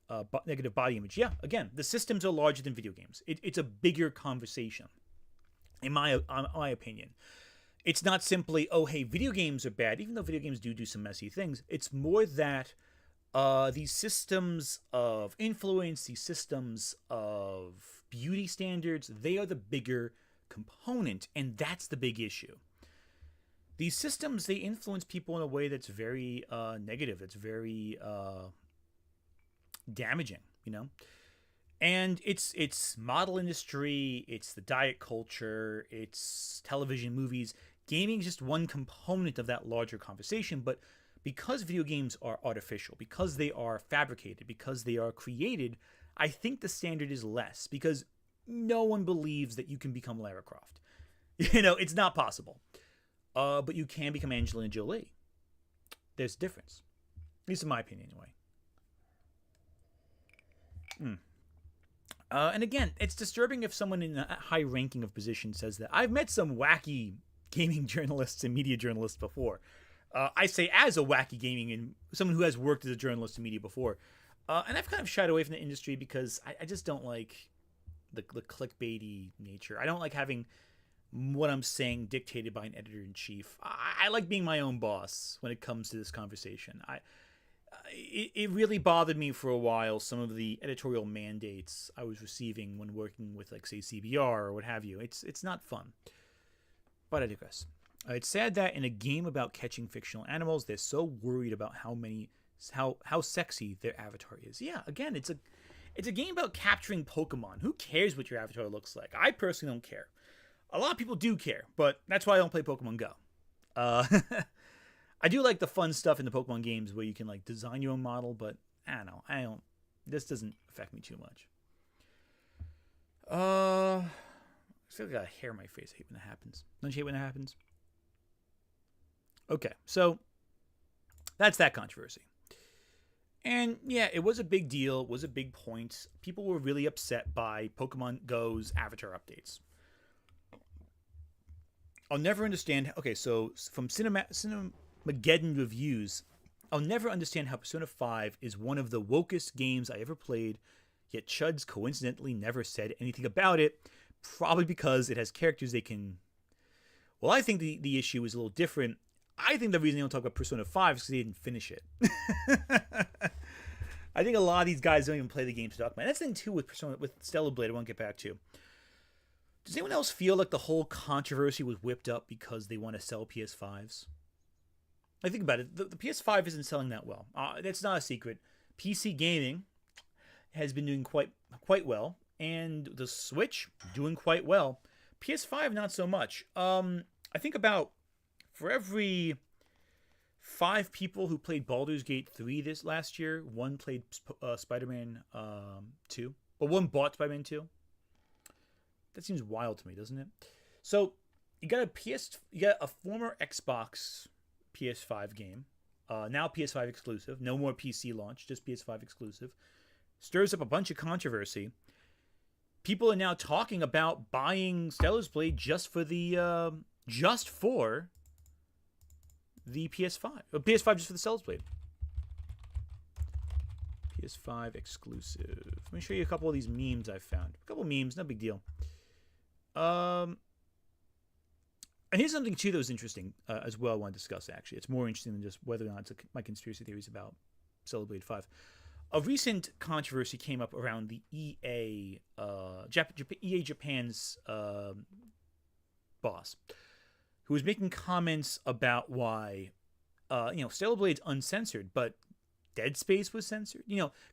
Speaker 1: negative body image. Yeah, again, the systems are larger than video games. It's a bigger conversation, in my opinion. It's not simply, oh, hey, video games are bad, even though video games do some messy things. It's more that these systems of influence, these systems of beauty standards, they are the bigger component, and that's the big issue. These systems, they influence people in a way that's very negative, that's very damaging, And it's model industry, it's the diet culture, it's television, movies. Gaming is just one component of that larger conversation, but because video games are artificial, because they are fabricated, because they are created, I think the standard is less, because no one believes that you can become Lara Croft. It's not possible. But you can become Angelina Jolie. There's a difference. At least in my opinion, anyway. And again, it's disturbing if someone in a high ranking of position says that. I've met some wacky gaming journalists and media journalists before. I say as a wacky gaming and someone who has worked as a journalist in media before. And I've kind of shied away from the industry because I just don't like the clickbaity nature. I don't like having what I'm saying dictated by an editor-in-chief. I like being my own boss when it comes to this conversation. It really bothered me for a while, some of the editorial mandates I was receiving when working with, say, CBR or what have you. It's not fun. But I digress. It's sad that in a game about catching fictional animals, they're so worried about how sexy their avatar is. Yeah, again, it's a game about capturing Pokemon. Who cares what your avatar looks like? I personally don't care. A lot of people do care, but that's why I don't play Pokemon Go. I do like the fun stuff in the Pokemon games where you can design your own model, but I don't. This doesn't affect me too much. I feel like I got hair in my face. I hate when that happens. Don't you hate when that happens? Okay, so that's that controversy. And yeah, it was a big deal. It was a big point. People were really upset by Pokemon Go's avatar updates. I'll never understand. Okay, so from Cinemageddon Reviews, I'll never understand how Persona 5 is one of the wokest games I ever played, yet Chuds coincidentally never said anything about it, probably because it has characters they can... Well, I think the issue is a little different. I think the reason they don't talk about Persona 5 is because they didn't finish it. I think a lot of these guys don't even play the game to talk about it. That's the thing, too, with Stellar Blade, I won't get back to. Does anyone else feel like the whole controversy was whipped up because they want to sell PS5s? I think about it. The PS5 isn't selling that well. That's not a secret. PC gaming has been doing quite well, and the Switch doing quite well. PS5 not so much. I think about for every 5 people who played Baldur's Gate 3 this last year, 1 played Spider-Man 2, or 1 bought Spider-Man 2. That seems wild to me, doesn't it? So you got a former Xbox PS5 game, now PS5 exclusive. No more PC launch, just PS5 exclusive. Stirs up a bunch of controversy. People are now talking about buying Stellar's Blade just for the PS5, or PS5 just for the Stellar's Blade. PS5 exclusive. Let me show you a couple of these memes I found. A couple of memes, no big deal. And here's something too that was interesting as well. I want to discuss. Actually, it's more interesting than just whether or not it's my conspiracy theories about Stellar Blade 5. A recent controversy came up around the EA Japan's boss, who was making comments about why Stellar Blade's uncensored, but Dead Space was censored.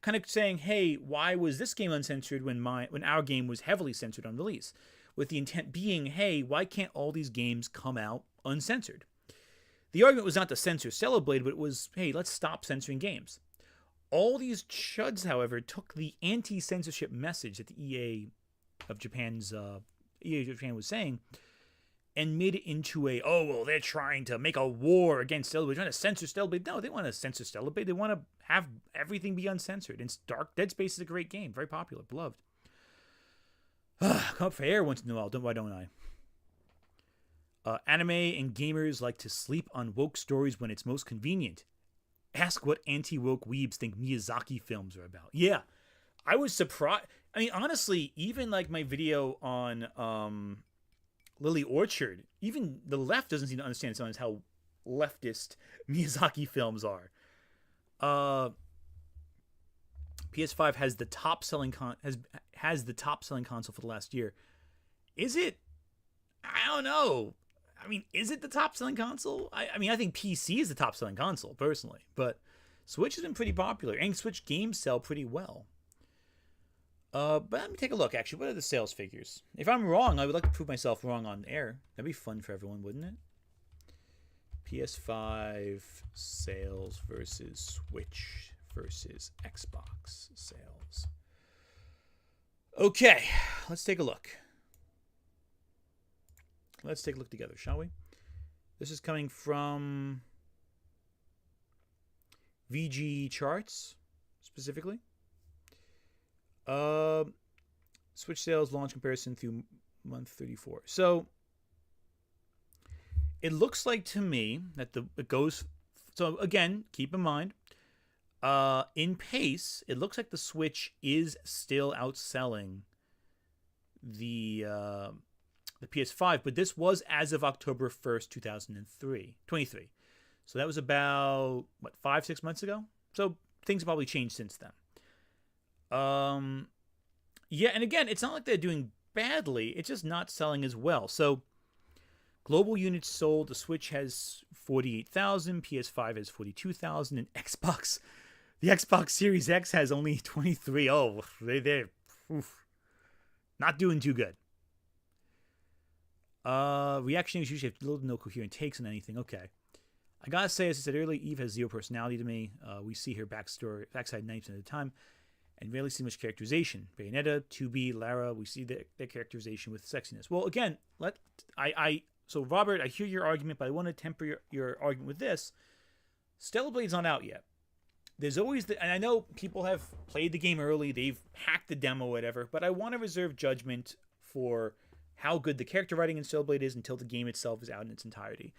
Speaker 1: Kind of saying, hey, why was this game uncensored when our game was heavily censored on release? With the intent being, hey, why can't all these games come out uncensored? The argument was not to censor Stellar Blade, but it was, hey, let's stop censoring games. All these chuds, however, took the anti-censorship message that the EA Japan's Japan was saying, and made it into a, oh, well, they're trying to make a war against Stellar Blade, trying to censor Stellar Blade. No, they want to censor Stellar Blade. They want to have everything be uncensored. And Dead Space is a great game, very popular, beloved. Come up for air once in a while. Why don't I? Anime and gamers like to sleep on woke stories when it's most convenient. Ask what anti-woke weebs think Miyazaki films are about. Yeah, I was surprised. I mean, honestly, even like my video on Lily Orchard, even the left doesn't seem to understand sometimes how leftist Miyazaki films are. PS5 has the top selling has the top selling console for the last year. Is it? I don't know. I mean, is it the top selling console? I mean, I think PC is the top selling console personally, but Switch has been pretty popular, and Switch games sell pretty well. But let me take a look, actually. What are the sales figures? If I'm wrong, I would like to prove myself wrong on air. That'd be fun for everyone, wouldn't it? PS5 sales versus Switch versus Xbox sales. Okay, let's take a look. Let's take a look together, shall we? This is coming from VG Charts, specifically. Switch sales launch comparison through month 34. So it looks like to me that it goes. So again, keep in mind, in pace, it looks like the Switch is still outselling the PS5, but this was as of October 1st, 2023. So that was about 5-6 months ago. So things have probably changed since then. Yeah, and again, it's not like they're doing badly. It's just not selling as well. So global units sold, the Switch has 48,000, PS5 has 42,000, and the Xbox Series X has only 23. Oh, they're not doing too good. Reactionaries usually have little to no coherent takes on anything. Okay. I gotta say, as I said earlier, Eve has zero personality to me. We see her backside 90% of the time, and rarely see much characterization. Bayonetta, 2B, Lara, we see their characterization with sexiness. Well, again, so Robert, I hear your argument, but I want to temper your argument with this. Stellar Blade's not out yet. There's always and I know people have played the game early, they've hacked the demo, whatever, but I want to reserve judgment for how good the character writing in Stellar Blade is until the game itself is out in its entirety.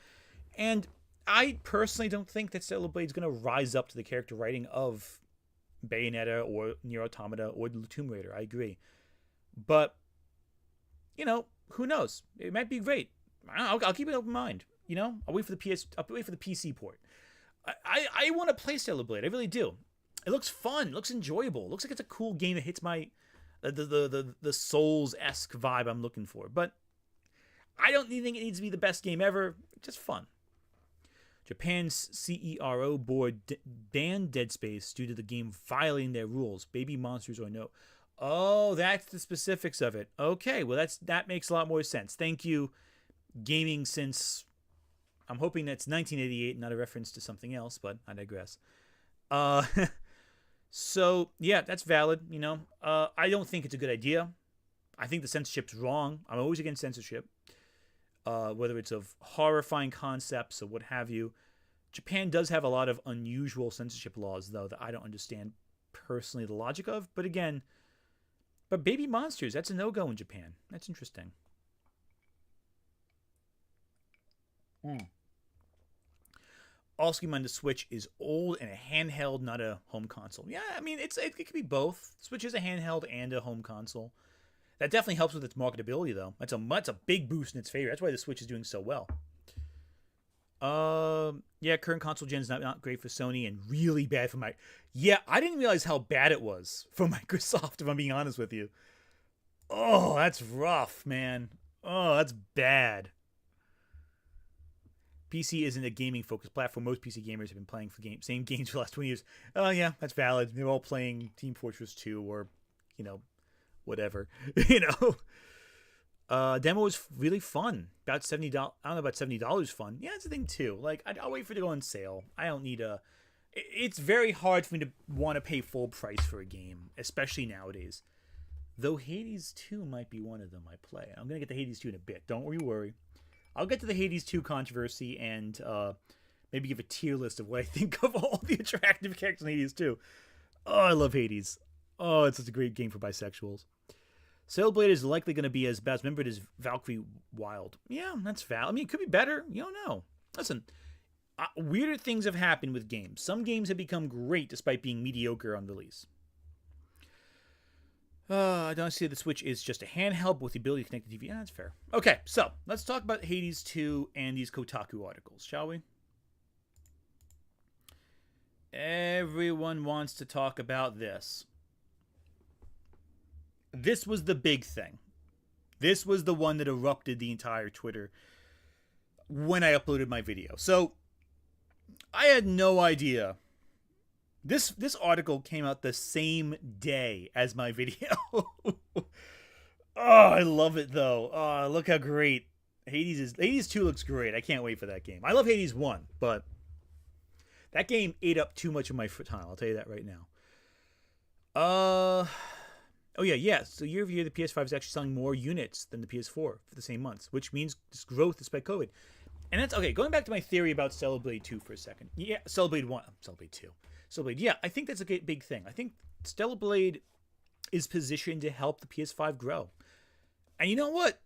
Speaker 1: And I personally don't think that Stellar Blade is going to rise up to the character writing of Bayonetta or Nier Automata or Tomb Raider. I agree. But, who knows? It might be great. I'll keep an open mind. I'll wait for the PC port. I want to play Stellar Blade. I really do. It looks fun. It looks enjoyable. It looks like it's a cool game that hits my the Souls-esque vibe I'm looking for. But I don't think it needs to be the best game ever. Just fun. Japan's CERO board banned Dead Space due to the game violating their rules. Baby monsters or no. Oh, that's the specifics of it. Okay, well that makes a lot more sense. Thank you, gaming since I'm hoping that's 1988, not a reference to something else, but I digress. So yeah, that's valid. I don't think it's a good idea. I think the censorship's wrong. I'm always against censorship. Whether it's of horrifying concepts or what have you. Japan does have a lot of unusual censorship laws, though, that I don't understand personally the logic of. But baby monsters, that's a no-go in Japan. That's interesting. Also, keep in mind the Switch is old and a handheld, not a home console. Yeah, I mean, it could be both. Switch is a handheld and a home console. That definitely helps with its marketability, though. That's a big boost in its favor. That's why the Switch is doing so well. Yeah, current console gen is not great for Sony and really bad for Yeah, I didn't realize how bad it was for Microsoft, if I'm being honest with you. Oh, that's rough, man. Oh, that's bad. PC isn't a gaming-focused platform. Most PC gamers have been playing same games for the last 20 years. Oh, yeah, that's valid. They're all playing Team Fortress 2 or, whatever. Demo was really fun. About $70. I don't know about $70 fun. Yeah, that's the thing too. I'll wait for it to go on sale. I don't need It's very hard for me to want to pay full price for a game, especially nowadays. Though Hades 2 might be one of them I play. I'm going to get to Hades 2 in a bit. Don't you worry. I'll get to the Hades 2 controversy and maybe give a tier list of what I think of all the attractive characters in Hades 2. Oh, I love Hades. Oh, it's such a great game for bisexuals. Sailblade is likely going to be as bad remembered as Valkyrie Wild. Yeah, that's valid. I mean, it could be better. You don't know. Listen, weirder things have happened with games. Some games have become great despite being mediocre on release. I don't see the Switch is just a handheld with the ability to connect the TV. Yeah, that's fair. Okay, so let's talk about Hades 2 and these Kotaku articles, shall we? Everyone wants to talk about this. This was the big thing. This was the one that erupted the entire Twitter when I uploaded my video. So, I had no idea. This article came out the same day as my video. Oh, I love it though. Oh, look how great Hades 2 looks great. I can't wait for that game. I love Hades 1, but that game ate up too much of my time. I'll tell you that right now. Oh yeah. So year over year, the PS5 is actually selling more units than the PS4 for the same months, which means this growth despite COVID. And that's okay. Going back to my theory about Stellar Blade 2 for a second. Yeah, Stellar Blade 1, Stellar Blade 2. Stellar Blade. Yeah, I think that's a big thing. I think Stellar Blade is positioned to help the PS5 grow. And you know what?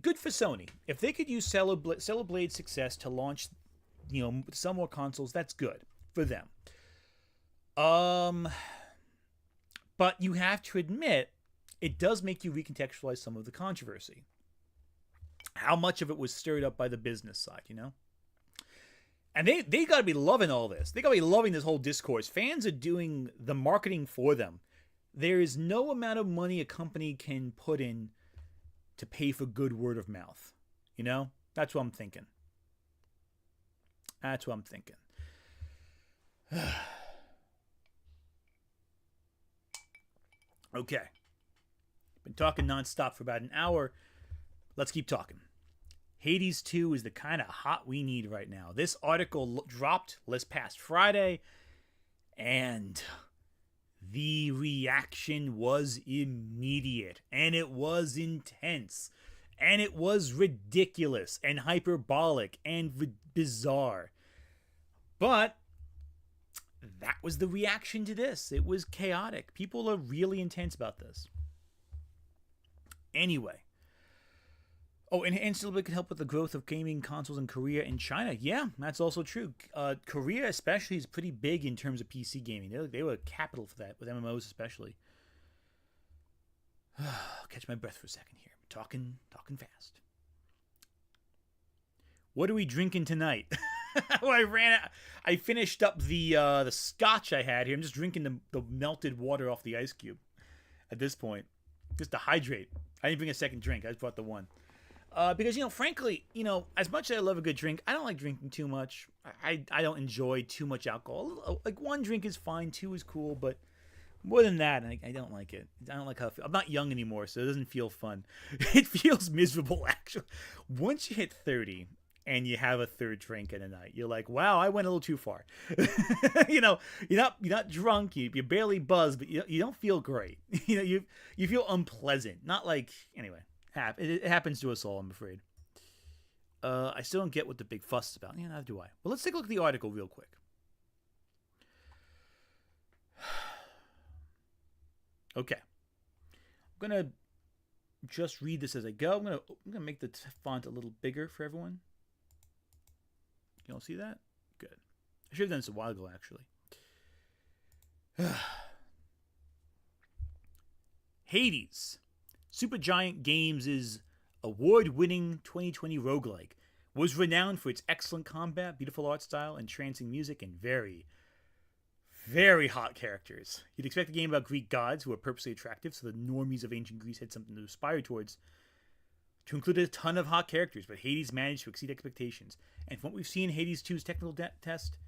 Speaker 1: Good for Sony. If they could use Stellar Blade's success to launch, some more consoles, that's good for them. But you have to admit, it does make you recontextualize some of the controversy. How much of it was stirred up by the business side, And they got to be loving all this. They got to be loving this whole discourse. Fans are doing the marketing for them. There is no amount of money a company can put in to pay for good word of mouth. That's what I'm thinking. Okay. Been talking nonstop for about an hour. Let's keep talking. Hades 2 is the kind of hot we need right now. This article dropped this past Friday, and the reaction was immediate, and it was intense, and it was ridiculous, and hyperbolic, and bizarre. But that was the reaction to this. It was chaotic. People are really intense about this. Anyway. Oh, and still could help with the growth of gaming consoles in Korea and China. Yeah, that's also true. Korea especially is pretty big in terms of PC gaming. They were capital for that, with MMOs especially. I'll catch my breath for a second here. Talking fast. What are we drinking tonight? Well, I finished up the scotch I had here. I'm just drinking the melted water off the ice cube at this point, just to hydrate. I didn't bring a second drink. I just brought the one. Because, frankly, as much as I love a good drink, I don't like drinking too much. I don't enjoy too much alcohol. Like, one drink is fine, two is cool, but more than that, I don't like it. I don't like how it feels. I'm not young anymore, so it doesn't feel fun. It feels miserable, actually. Once you hit 30 and you have a third drink in a night, you're like, wow, I went a little too far. You're not drunk, you're barely buzzed, but you don't feel great. You feel unpleasant. Not like, anyway. It happens to us all, I'm afraid. I still don't get what the big fuss is about. Yeah, neither do I. Well, let's take a look at the article real quick. Okay. I'm going to just read this as I go. I'm gonna make the font a little bigger for everyone. You all see that? Good. I should have done this a while ago, actually. Hades. Supergiant Games' award-winning 2020 roguelike was renowned for its excellent combat, beautiful art style, entrancing music, and very, very hot characters. You'd expect a game about Greek gods who are purposely attractive, so the normies of ancient Greece had something to aspire towards, to include a ton of hot characters, but Hades managed to exceed expectations. And from what we've seen in Hades 2's technical test,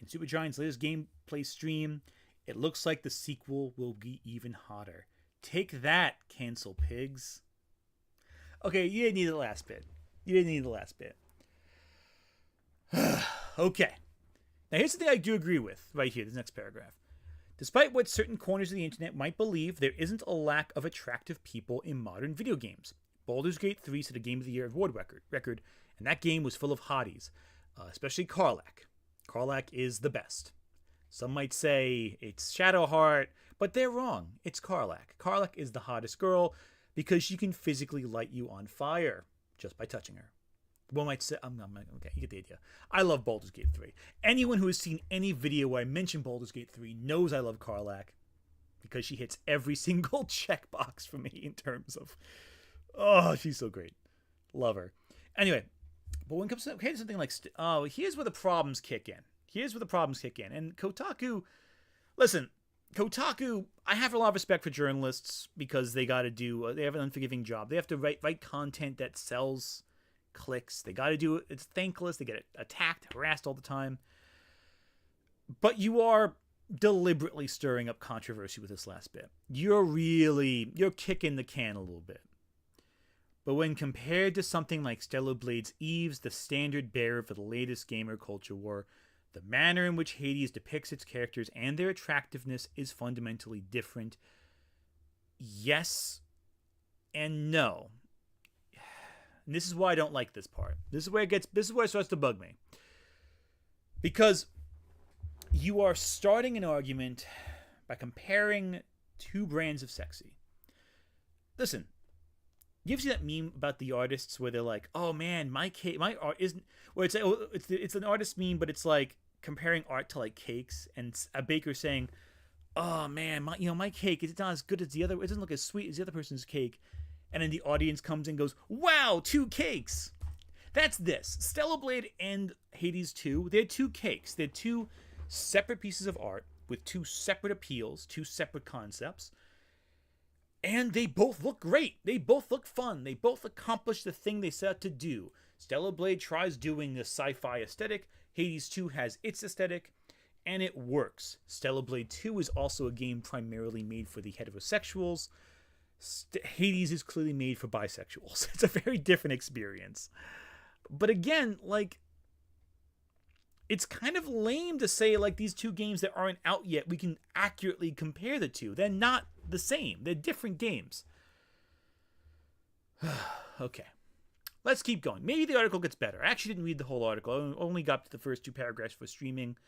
Speaker 1: and Supergiant's latest gameplay stream, it looks like the sequel will be even hotter. Take that, cancel pigs. Okay, you didn't need the last bit. Okay. Now here's the thing I do agree with right here, this next paragraph. Despite what certain corners of the internet might believe, there isn't a lack of attractive people in modern video games. Baldur's Gate 3 set a Game of the Year award record, and that game was full of hotties, especially Karlach. Karlach is the best. Some might say it's Shadowheart, but they're wrong. It's Karlach. Karlach is the hottest girl because she can physically light you on fire just by touching her. One might say, okay, you get the idea. I love Baldur's Gate 3. Anyone who has seen any video where I mention Baldur's Gate 3 knows I love Karlach because she hits every single checkbox for me in terms of, oh, she's so great. Love her. Anyway, but when it comes to something like, here's where the problems kick in. And Kotaku, listen, Kotaku, I have a lot of respect for journalists because they got to do, they have an unforgiving job. They have to write content that sells clicks. They got to do it. It's thankless. They get attacked, harassed all the time. But you are deliberately stirring up controversy with this last bit. You're kicking the can a little bit. But when compared to something like Stellar Blade's Eve's the standard bearer for the latest gamer culture war, the manner in which Hades depicts its characters and their attractiveness is fundamentally different. Yes and no. And this is why I don't like this part. This is where it starts to bug me. Because you are starting an argument by comparing two brands of sexy. Listen, you ever see that meme about the artists where they're like, "Oh man, my art isn't," where it's an artist meme, but it's like comparing art to like cakes, and a baker saying, "Oh man, my cake is not as good as the other. It doesn't look as sweet as the other person's cake." And then the audience comes and goes, "Wow, 2 cakes." That's this. Stellar Blade and Hades 2, they're 2 cakes. They're 2 separate pieces of art with 2 separate appeals, 2 separate concepts. And they both look great. They both look fun. They both accomplish the thing they set out to do. Stellar Blade tries doing the sci-fi aesthetic. Hades 2 has its aesthetic, and it works. Stellar Blade 2 is also a game primarily made for the heterosexuals. Hades is clearly made for bisexuals. It's a very different experience. But again, like, it's kind of lame to say, like, these 2 games that aren't out yet, we can accurately compare the 2. They're not the same. They're different games. Okay. Let's keep going. Maybe the article gets better. I actually didn't read the whole article. I only got to the first 2 paragraphs for streaming.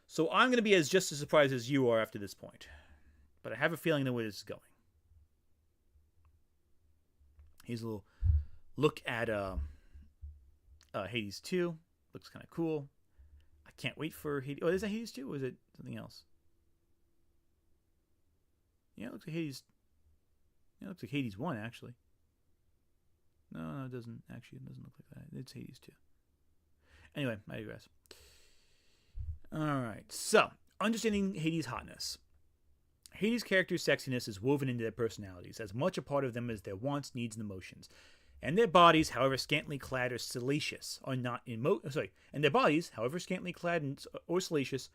Speaker 1: So I'm going to be just as surprised as you are after this point. But I have a feeling the way this is going. Here's a little look at Hades 2. Looks kind of cool. I can't wait for Hades. Oh, is that Hades 2 or is it something else? Yeah, it looks like Hades. Yeah, it looks like Hades 1, actually. No, it doesn't. Actually, it doesn't look like that. It's Hades 2. Anyway, I digress. Alright, so, understanding Hades' hotness. Hades' characters' sexiness is woven into their personalities, as much a part of them as their wants, needs, and emotions. And their bodies, however scantily clad or salacious, are not in And their bodies, however scantily clad or salacious,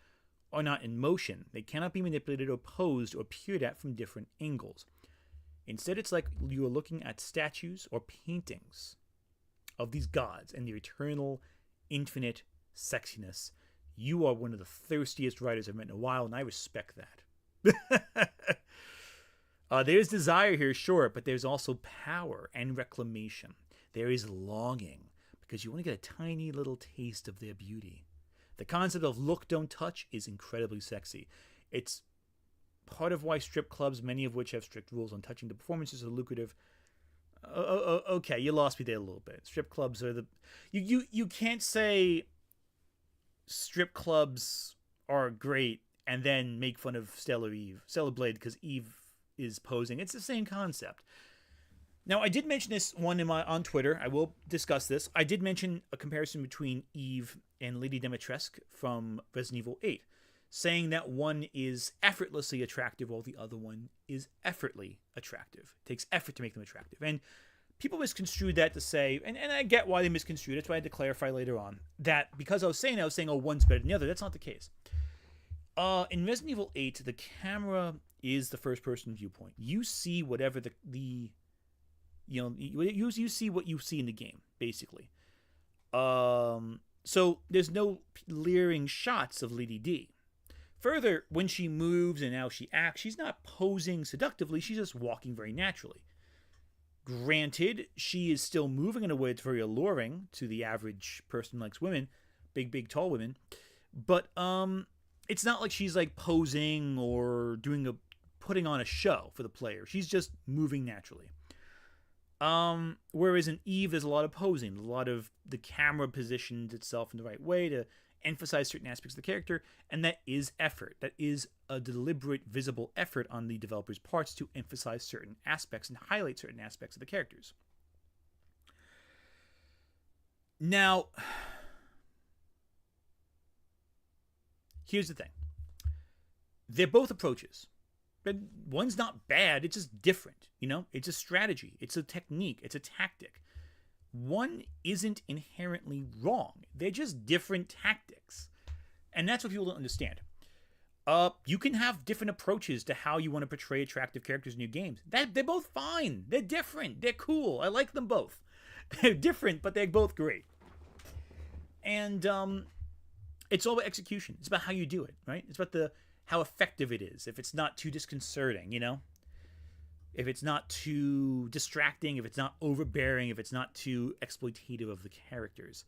Speaker 1: are not in motion. They cannot be manipulated or posed or peered at from different angles. Instead, it's like you are looking at statues or paintings of these gods and their eternal, infinite sexiness. You are one of the thirstiest writers I've met in a while, and I respect that. There's desire here, sure, but there's also power and reclamation. There is longing, because you want to get a tiny little taste of their beauty. The concept of look, don't touch is incredibly sexy. It's part of why strip clubs, many of which have strict rules on touching the performances, are lucrative. Okay, you lost me there a little bit. Strip clubs are the... You can't say strip clubs are great and then make fun of Stellar Blade because Eve is posing. It's the same concept. Now, I did mention this one on Twitter. I will discuss this. I did mention a comparison between Eve and Lady Dimitrescu from Resident Evil 8, saying that one is effortlessly attractive while the other one is effortlessly attractive. It takes effort to make them attractive. And people misconstrued that to say, and I get why they misconstrued it, that's why I had to clarify later on, that because I was saying, oh, one's better than the other. That's not the case. In Resident Evil 8, the camera is the first-person viewpoint. You see whatever you see what you see in the game, basically. So there's no leering shots of Lady D. Further, when she moves and how she acts, she's not posing seductively, she's just walking very naturally. Granted, she is still moving in a way that's very alluring to the average person who likes women, big, tall women. But it's not like she's like posing or putting on a show for the player. She's just moving naturally. Whereas in Eve, there's a lot of posing. A lot of the camera positions itself in the right way to emphasize certain aspects of the character, and that is effort. That is a deliberate, visible effort on the developer's parts to emphasize certain aspects and highlight certain aspects of the characters. Now, here's the thing. They're both approaches. But one's not bad, it's just different, you know? It's a strategy, it's a technique, it's a tactic. One isn't inherently wrong. They're just different tactics. And that's what people don't understand. You can have different approaches to how you want to portray attractive characters in your games. They're both fine. They're different. They're cool. I like them both. They're different, but they're both great. And it's all about execution. It's about how you do it, right? It's about how effective it is. If it's not too disconcerting, you know? If it's not too distracting, if it's not overbearing, if it's not too exploitative of the characters.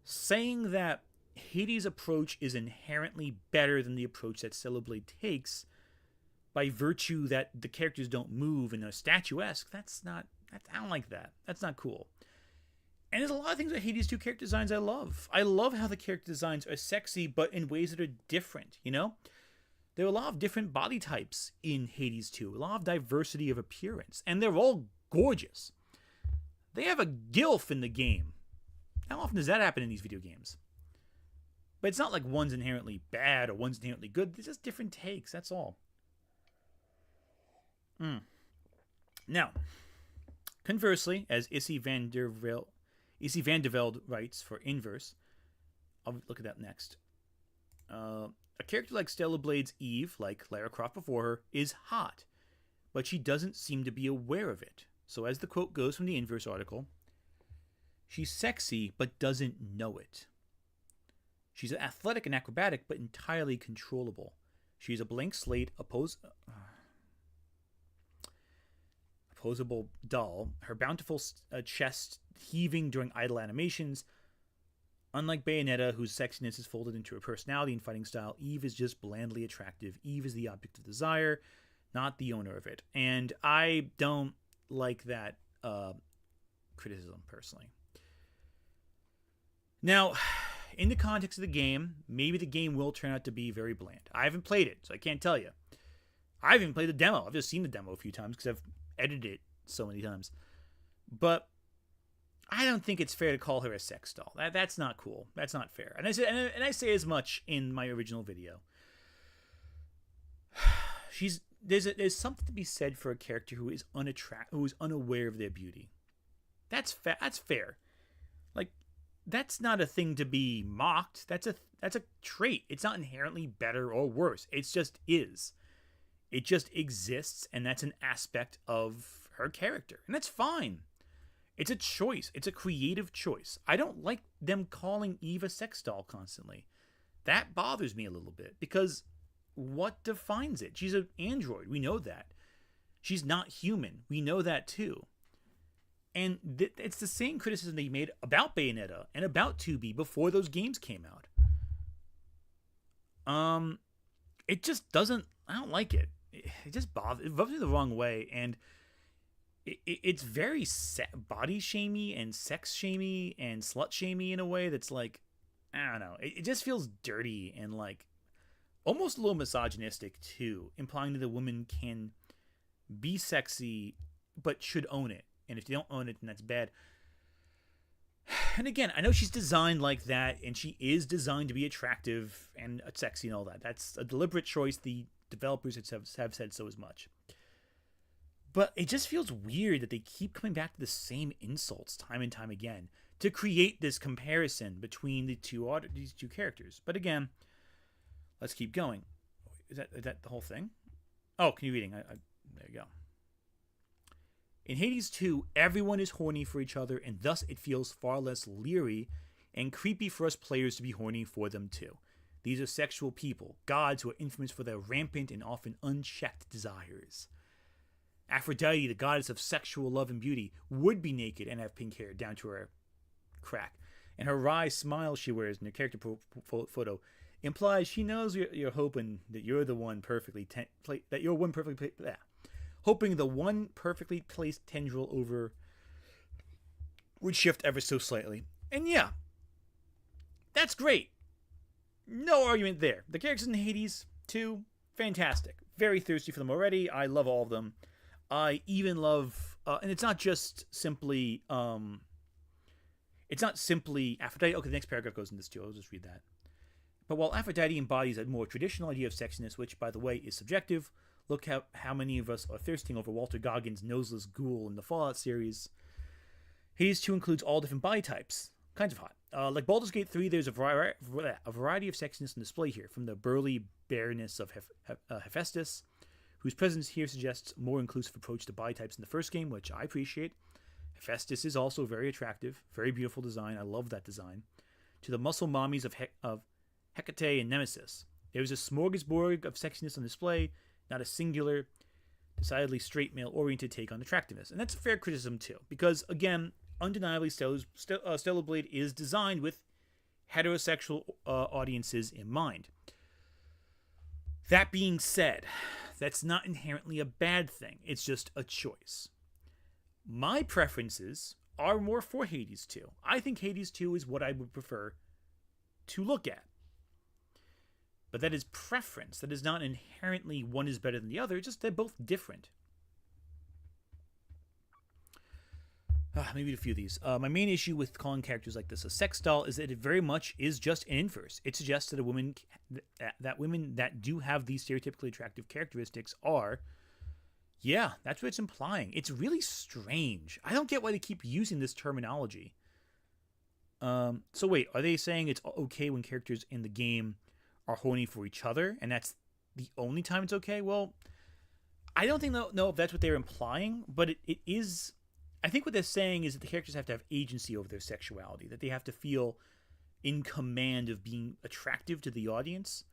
Speaker 1: Saying that Hades' approach is inherently better than the approach that Stellar Blade takes, by virtue that the characters don't move and are statuesque, I don't like that. That's not cool. And there's a lot of things about Hades' 2 character designs I love. I love how the character designs are sexy, but in ways that are different, you know? There are a lot of different body types in Hades 2, a lot of diversity of appearance, and they're all gorgeous. They have a gilf in the game. How often does that happen in these video games? But it's not like one's inherently bad or one's inherently good. They're just different takes, that's all. Now, conversely, as Issy van der Velde writes for Inverse, I'll look at that next. A character like Stellar Blade's Eve, like Lara Croft before her, is hot, but she doesn't seem to be aware of it. So as the quote goes from the Inverse article, she's sexy, but doesn't know it. She's athletic and acrobatic, but entirely controllable. She's a blank slate, opposable doll, her bountiful chest heaving during idle animations. Unlike Bayonetta, whose sexiness is folded into her personality and fighting style, Eve is just blandly attractive. Eve is the object of desire, not the owner of it. And I don't like that criticism, personally. Now, in the context of the game, maybe the game will turn out to be very bland. I haven't played it, so I can't tell you. I haven't even played the demo. I've just seen the demo a few times because I've edited it so many times. But I don't think it's fair to call her a sex doll. That's not cool. That's not fair. And I say as much in my original video. There's something to be said for a character who is unaware of their beauty. That's fair. Like, that's not a thing to be mocked. That's a trait. It's not inherently better or worse. It just is. It just exists, and that's an aspect of her character, and that's fine. It's a choice. It's a creative choice. I don't like them calling Eve a sex doll constantly. That bothers me a little bit, because what defines it? She's an android. We know that. She's not human. We know that too. And it's the same criticism they made about Bayonetta and about 2B before those games came out. It just doesn't... I don't like it. It just bothers... It rubs me the wrong way, and... It's very body shamey and sex shamey and slut shamey in a way that's like, I don't know. It just feels dirty and like almost a little misogynistic too, implying that a woman can be sexy but should own it. And if you don't own it, then that's bad. And again, I know she's designed like that, and she is designed to be attractive and sexy and all that. That's a deliberate choice. The developers have said so as much. But it just feels weird that they keep coming back to the same insults time and time again to create this comparison between these two characters. But again, let's keep going. Is that the whole thing? Oh, continue reading. There you go. In Hades 2, everyone is horny for each other, and thus it feels far less leery and creepy for us players to be horny for them too. These are sexual people, gods who are infamous for their rampant and often unchecked desires. Aphrodite, the goddess of sexual love and beauty, would be naked and have pink hair down to her crack. And her wry smile she wears in her character photo implies she knows you're hoping that you're the one perfectly hoping the one perfectly placed tendril over would shift ever so slightly. And yeah, that's great. No argument there. The characters in Hades 2, fantastic. Very thirsty for them already. I love all of them. I even love, and it's not just simply, it's not simply Aphrodite. Okay, the next paragraph goes into this too. I'll just read that. But while Aphrodite embodies a more traditional idea of sexiness, which, by the way, is subjective, look how many of us are thirsting over Walter Goggins' noseless ghoul in the Fallout series. Hades 2 includes all different body types. Kinds of hot. Like Baldur's Gate 3, there's a variety of sexiness on display here, from the burly bareness of Hephaestus, whose presence here suggests a more inclusive approach to body types in the first game, which I appreciate. Hephaestus is also very attractive, very beautiful design. I love that design. To the muscle mommies of Hecate and Nemesis. There's a smorgasbord of sexiness on display, not a singular, decidedly straight male-oriented take on attractiveness. And that's a fair criticism, too, because, again, undeniably, Stellar Blade is designed with heterosexual audiences in mind. That being said, that's not inherently a bad thing. It's just a choice. My preferences are more for Hades 2. I think Hades 2 is what I would prefer to look at. But that is preference. That is not inherently one is better than the other. It's just they're both different. Let me read a few of these. My main issue with calling characters like this a sex doll is that it very much is just an inverse. It suggests that women that do have these stereotypically attractive characteristics are, yeah, that's what it's implying. It's really strange. I don't get why they keep using this terminology. So wait, are they saying it's okay when characters in the game are horny for each other, and that's the only time it's okay? Well, I don't know if that's what they're implying, but it is. I think what they're saying is that the characters have to have agency over their sexuality, that they have to feel in command of being attractive to the audience.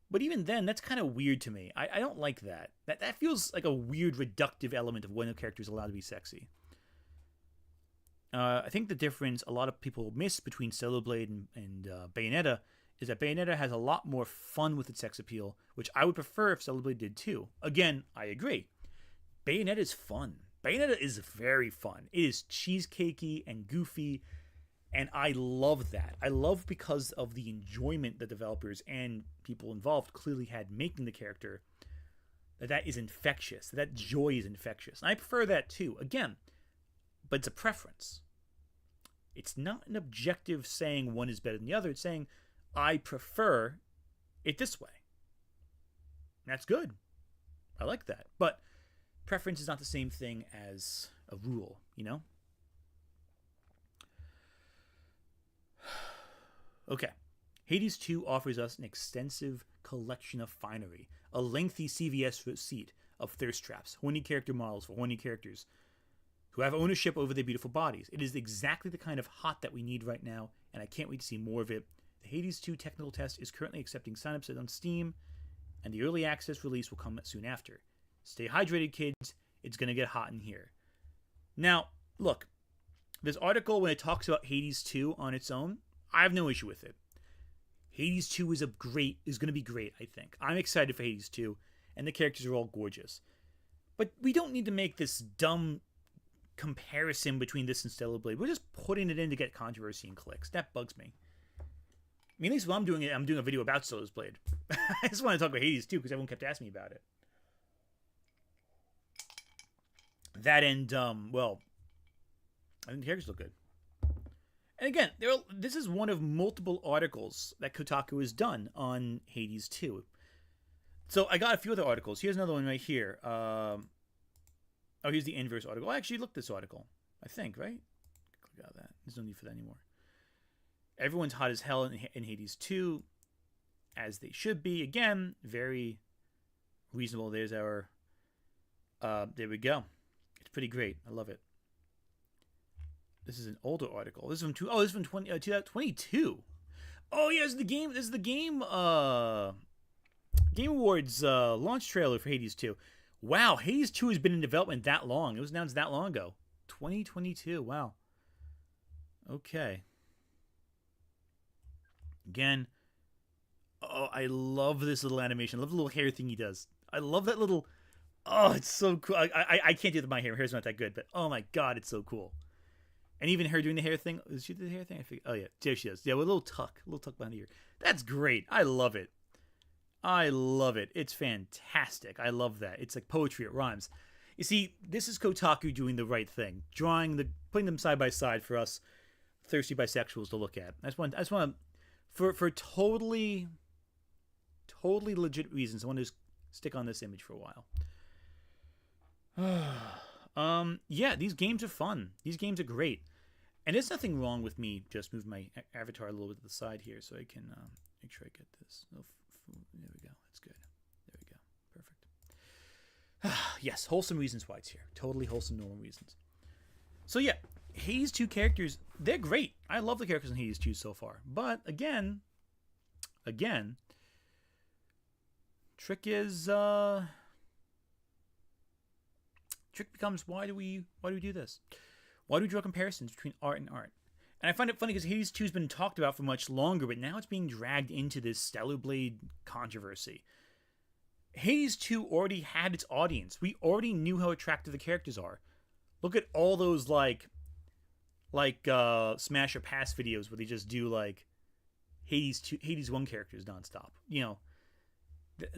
Speaker 1: But even then, that's kind of weird to me. I don't like that. That feels like a weird reductive element of when a character is allowed to be sexy. I think the difference a lot of people miss between Stellar Blade and Bayonetta is that Bayonetta has a lot more fun with its sex appeal, which I would prefer if Stellar Blade did too. Again, I agree. Bayonetta is fun. Bayonetta is very fun. It is cheesecakey and goofy, and I love that. I love because of the enjoyment the developers and people involved clearly had making the character, that is infectious. That joy is infectious. And I prefer that too. Again, but it's a preference. It's not an objective saying one is better than the other. It's saying, I prefer it this way. And that's good. I like that. But preference is not the same thing as a rule, you know? Okay. Hades 2 offers us an extensive collection of finery, a lengthy CVS receipt of thirst traps, horny character models for horny characters who have ownership over their beautiful bodies. It is exactly the kind of hot that we need right now, and I can't wait to see more of it. The Hades 2 technical test is currently accepting signups on Steam, and the early access release will come soon after. Stay hydrated, kids. It's going to get hot in here. Now, look, this article, when it talks about Hades 2 on its own, I have no issue with it. Hades 2 is going to be great, I think. I'm excited for Hades 2, and the characters are all gorgeous. But we don't need to make this dumb comparison between this and Stellar Blade. We're just putting it in to get controversy and clicks. That bugs me. I mean, at least when I'm doing it, I'm doing a video about Stellar Blade. I just want to talk about Hades 2 because everyone kept asking me about it. That and, well, I think the characters look good. And again, this is one of multiple articles that Kotaku has done on Hades 2. So I got a few other articles. Here's another one right here. Oh, here's the inverse article. I actually looked at this article, I think, right? Click out of that. There's no need for that anymore. Everyone's hot as hell in Hades 2, as they should be. Again, very reasonable. There's our... there we go. It's pretty great. I love it. This is an older article. This is from 2022. Oh yeah, this is the game. Game Awards launch trailer for Hades 2. Wow, Hades 2 has been in development that long. It was announced that long ago. 2022. Wow. Okay. Again, oh, I love this little animation. I love the little hair thing he does. I love that little. Oh, it's so cool. I can't do my hair. My hair's not that good, but oh my god, it's so cool. And even her doing the hair thing. Is she do the hair thing? I think. Oh yeah, there she is. Yeah, with a little tuck behind the ear. That's great. I love it. I love it. It's fantastic. I love that. It's like poetry. It rhymes. You see, this is Kotaku doing the right thing, putting them side by side for us thirsty bisexuals to look at. I just want to, for totally legit reasons. I want to stick on this image for a while. Yeah, these games are fun. These games are great, and there's nothing wrong with me just moving my avatar a little bit to the side here so I can make sure I get this. Oh, there we go. That's good. There we go. Perfect. Yes, wholesome reasons why it's here. Totally wholesome, normal reasons. So yeah, Hades 2 characters, they're great. I love the characters in Hades 2 so far. But again, trick becomes why do we do this? Why do we draw comparisons between art and art? And I find it funny because Hades 2 has been talked about for much longer, but now it's being dragged into this Stellar Blade controversy. Hades 2 already had its audience. We already knew how attractive the characters are. Look at all those like smash or pass videos where they just do like Hades 1 characters nonstop. You know,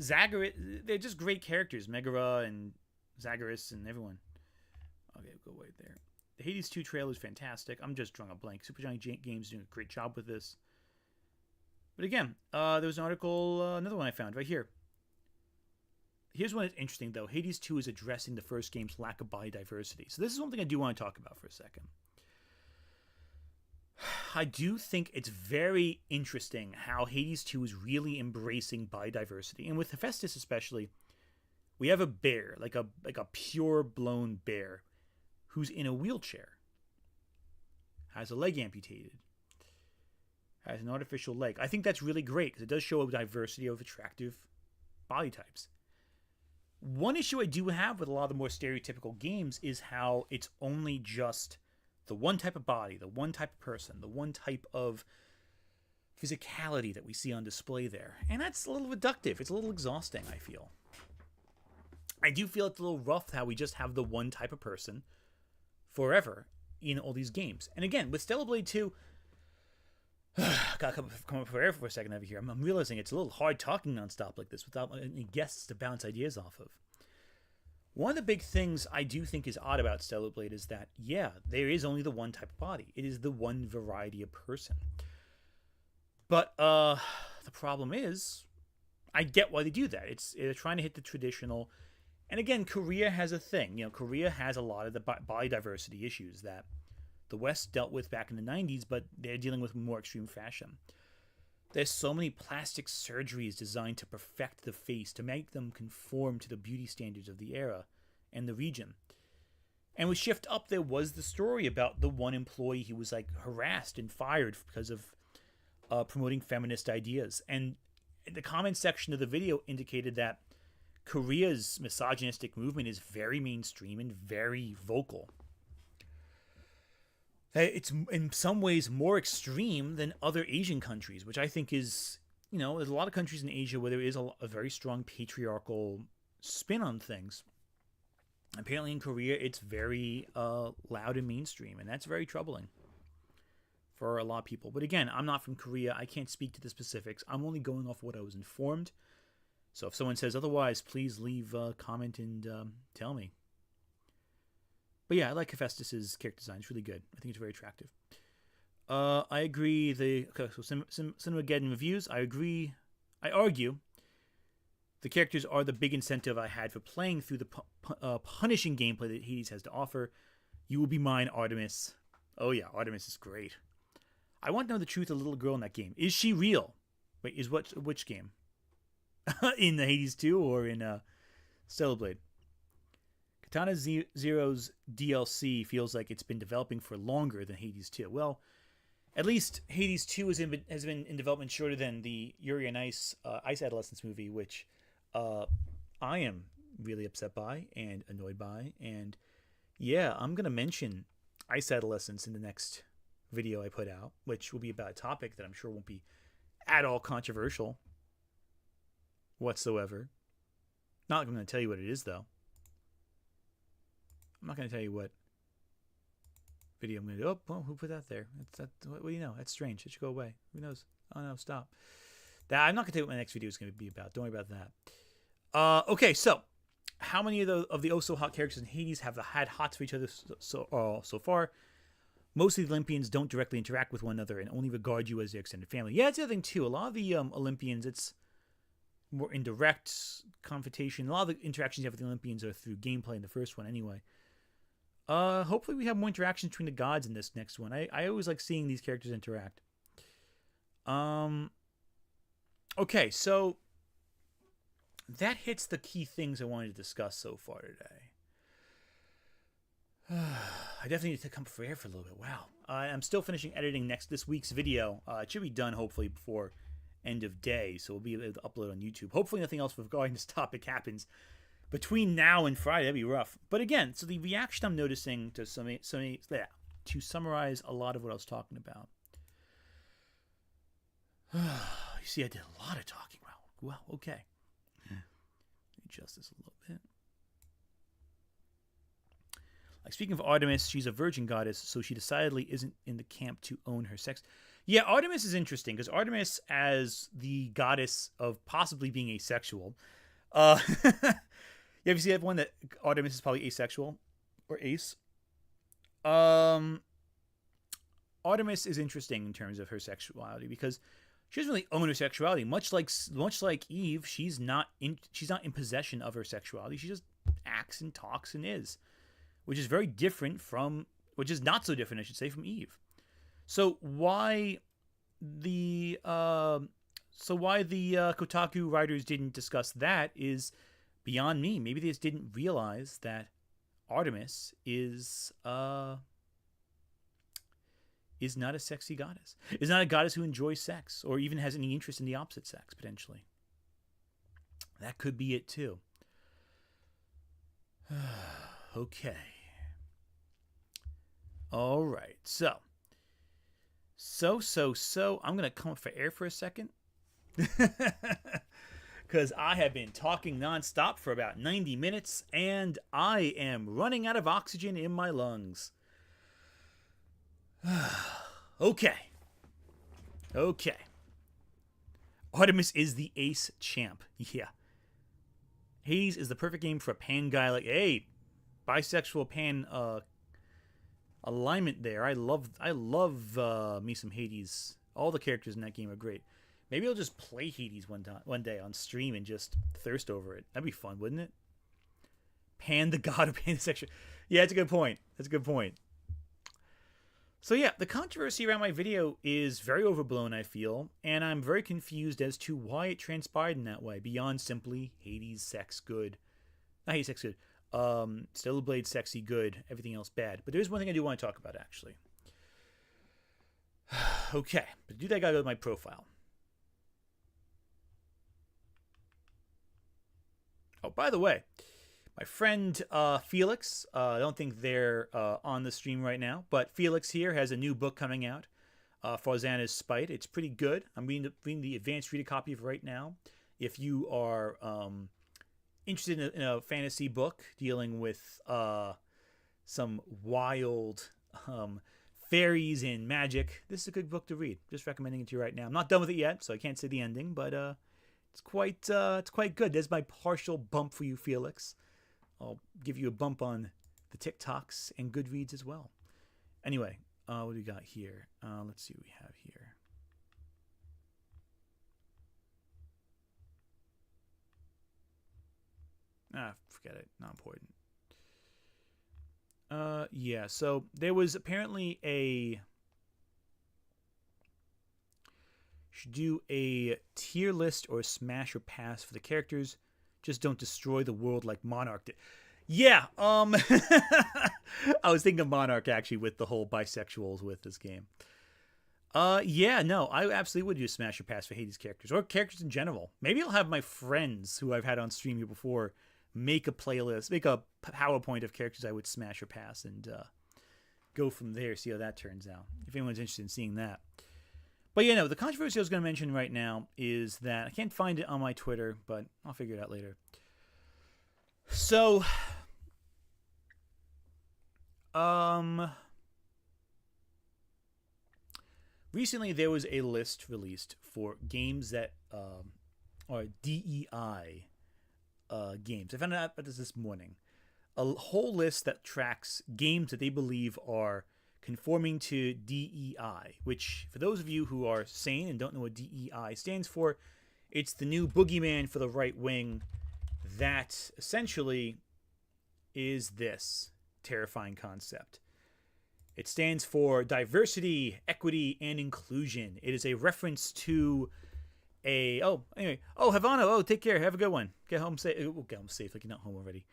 Speaker 1: Zagreus, they're just great characters. Megara and Zagreus and everyone. Okay, go wait there. The Hades 2 trailer is fantastic. I'm just drawing a blank. Supergiant Games doing a great job with this. But again, there was an article, another one I found right here. Here's one that's interesting, though. Hades 2 is addressing the first game's lack of body diversity. So this is one thing I do want to talk about for a second. I do think it's very interesting how Hades 2 is really embracing body diversity. And with Hephaestus especially, we have a bear, like a pure-blown bear, who's in a wheelchair, has a leg amputated, has an artificial leg. I think that's really great because it does show a diversity of attractive body types. One issue I do have with a lot of the more stereotypical games is how it's only just the one type of body, the one type of person, the one type of physicality that we see on display there. And that's a little reductive. It's a little exhausting, I feel. I do feel it's a little rough how we just have the one type of person forever in all these games. And again, with Stellar Blade 2, gotta come up for air for a second over here. I'm realizing it's a little hard talking nonstop like this without any guests to bounce ideas off of. One of the big things I do think is odd about Stellar Blade is that, yeah, there is only the one type of body. It is the one variety of person. But the problem is, I get why they do that. They're trying to hit the traditional. And again, Korea has a thing. You know, Korea has a lot of the body diversity issues that the West dealt with back in the 90s, but they're dealing with more extreme fashion. There's so many plastic surgeries designed to perfect the face, to make them conform to the beauty standards of the era and the region. And with Shift Up, there was the story about the one employee who was like harassed and fired because of promoting feminist ideas. And the comment section of the video indicated that Korea's misogynistic movement is very mainstream and very vocal. It's in some ways more extreme than other Asian countries, which I think is, you know, there's a lot of countries in Asia where there is a very strong patriarchal spin on things. Apparently in Korea, it's very loud and mainstream, and that's very troubling for a lot of people. But again, I'm not from Korea. I can't speak to the specifics. I'm only going off what I was informed. So if someone says otherwise, please leave a comment and tell me. But yeah, I like Hephaestus's character design. It's really good. I think it's very attractive. I agree. So Cinemageddon reviews. I agree. I argue the characters are the big incentive I had for playing through the punishing gameplay that Hades has to offer. You will be mine, Artemis. Oh yeah, Artemis is great. I want to know the truth of the little girl in that game. Is she real? Wait, which game? In the Hades 2 or in Stellar Blade? Katana Zero's DLC feels like it's been developing for longer than Hades 2. Well, at least Hades 2 has been in development shorter than the Yuri on Ice Ice Adolescence movie, which I am really upset by and annoyed by. And yeah, I'm going to mention Ice Adolescence in the next video I put out, which will be about a topic that I'm sure won't be at all controversial whatsoever. Not going to tell you what it is, though. I'm not going to tell you what video I'm going to do. Oh, well, who put that there? What do you know? That's strange. It should go away. Who knows? Oh, no, stop. I'm not going to tell you what my next video is going to be about. Don't worry about that. Okay, so how many of the oh so hot characters in Hades have had hots for each other so far? Most of the Olympians don't directly interact with one another and only regard you as their extended family. Yeah, that's the other thing, too. A lot of the Olympians, it's more indirect confrontation. A lot of the interactions you have with the Olympians are through gameplay in the first one, anyway. Hopefully we have more interactions between the gods in this next one. I always like seeing these characters interact. Okay, so that hits the key things I wanted to discuss so far today. I definitely need to come for air for a little bit. Wow. I'm still finishing editing this week's video. It should be done hopefully before end of day, so we'll be able to upload on YouTube. Hopefully nothing else regarding this topic happens between now and Friday. That'd be rough. But again, so the reaction I'm noticing to to summarize a lot of what I was talking about. You see, I did a lot of talking. Wow. Okay. Let me adjust this a little bit. Like, speaking of Artemis, she's a virgin goddess, so she decidedly isn't in the camp to own her sex. Yeah, Artemis is interesting, because Artemis, as the goddess of possibly being asexual, yeah, you see that one that Artemis is probably asexual or ace. Artemis is interesting in terms of her sexuality because she doesn't really own her sexuality. Much like Eve, she's not in possession of her sexuality. She just acts and talks and is, which is very different from, which is not so different, I should say, from Eve. So why the Kotaku writers didn't discuss that is beyond me. Maybe they just didn't realize that Artemis is not a sexy goddess. Is not a goddess who enjoys sex or even has any interest in the opposite sex, potentially. That could be it, too. Okay. All right. So, I'm going to come up for air for a second. Because I have been talking nonstop for about 90 minutes, and I am running out of oxygen in my lungs. Okay. Artemis is the ace champ. Yeah. Hades is the perfect game for a pan guy like, hey, bisexual pan alignment there. I love me some Hades. All the characters in that game are great. Maybe I'll just play Hades one day on stream and just thirst over it. That'd be fun, wouldn't it? Pan the god of pansexual. Yeah, that's a good point. So yeah, the controversy around my video is very overblown, I feel, and I'm very confused as to why it transpired in that way, beyond simply Hades sex good. Not Hades sex good. Stellar Blade sexy good, everything else bad. But there's one thing I do want to talk about, actually. Okay, but to do that, I gotta go to my profile. Oh, by the way, my friend Felix, I don't think they're on the stream right now, but Felix here has a new book coming out, Farzana's Spite. It's pretty good. I'm reading the advanced reader copy of it right now. If you are interested in a fantasy book dealing with some wild fairies and magic, this is a good book to read. Just recommending it to you right now. I'm not done with it yet, so I can't say the ending, but it's quite good. There's my partial bump for you, Felix. I'll give you a bump on the TikToks and Goodreads as well. Anyway, what do we got here? Let's see what we have here. Forget it. Not important. Yeah, so there was apparently should do a tier list or a smash or pass for the characters. Just don't destroy the world like Monarch did. Yeah, I was thinking of Monarch, actually, with the whole bisexuals with this game. Yeah, no, I absolutely would do a smash or pass for Hades characters or characters in general. Maybe I'll have my friends who I've had on stream here before make a playlist, make a PowerPoint of characters I would smash or pass, and go from there. See how that turns out. If anyone's interested in seeing that. But yeah, no, the controversy I was going to mention right now is that I can't find it on my Twitter, but I'll figure it out later. So, recently there was a list released for games that are DEI games. I found out about this morning. A whole list that tracks games that they believe are conforming to DEI, which, for those of you who are sane and don't know what DEI stands for, it's the new boogeyman for the right wing that essentially is this terrifying concept. It stands for diversity, equity, and inclusion. It is a reference to Havana. Oh, take care. Have a good one. Get home safe. We'll get home safe. Like you're not home already.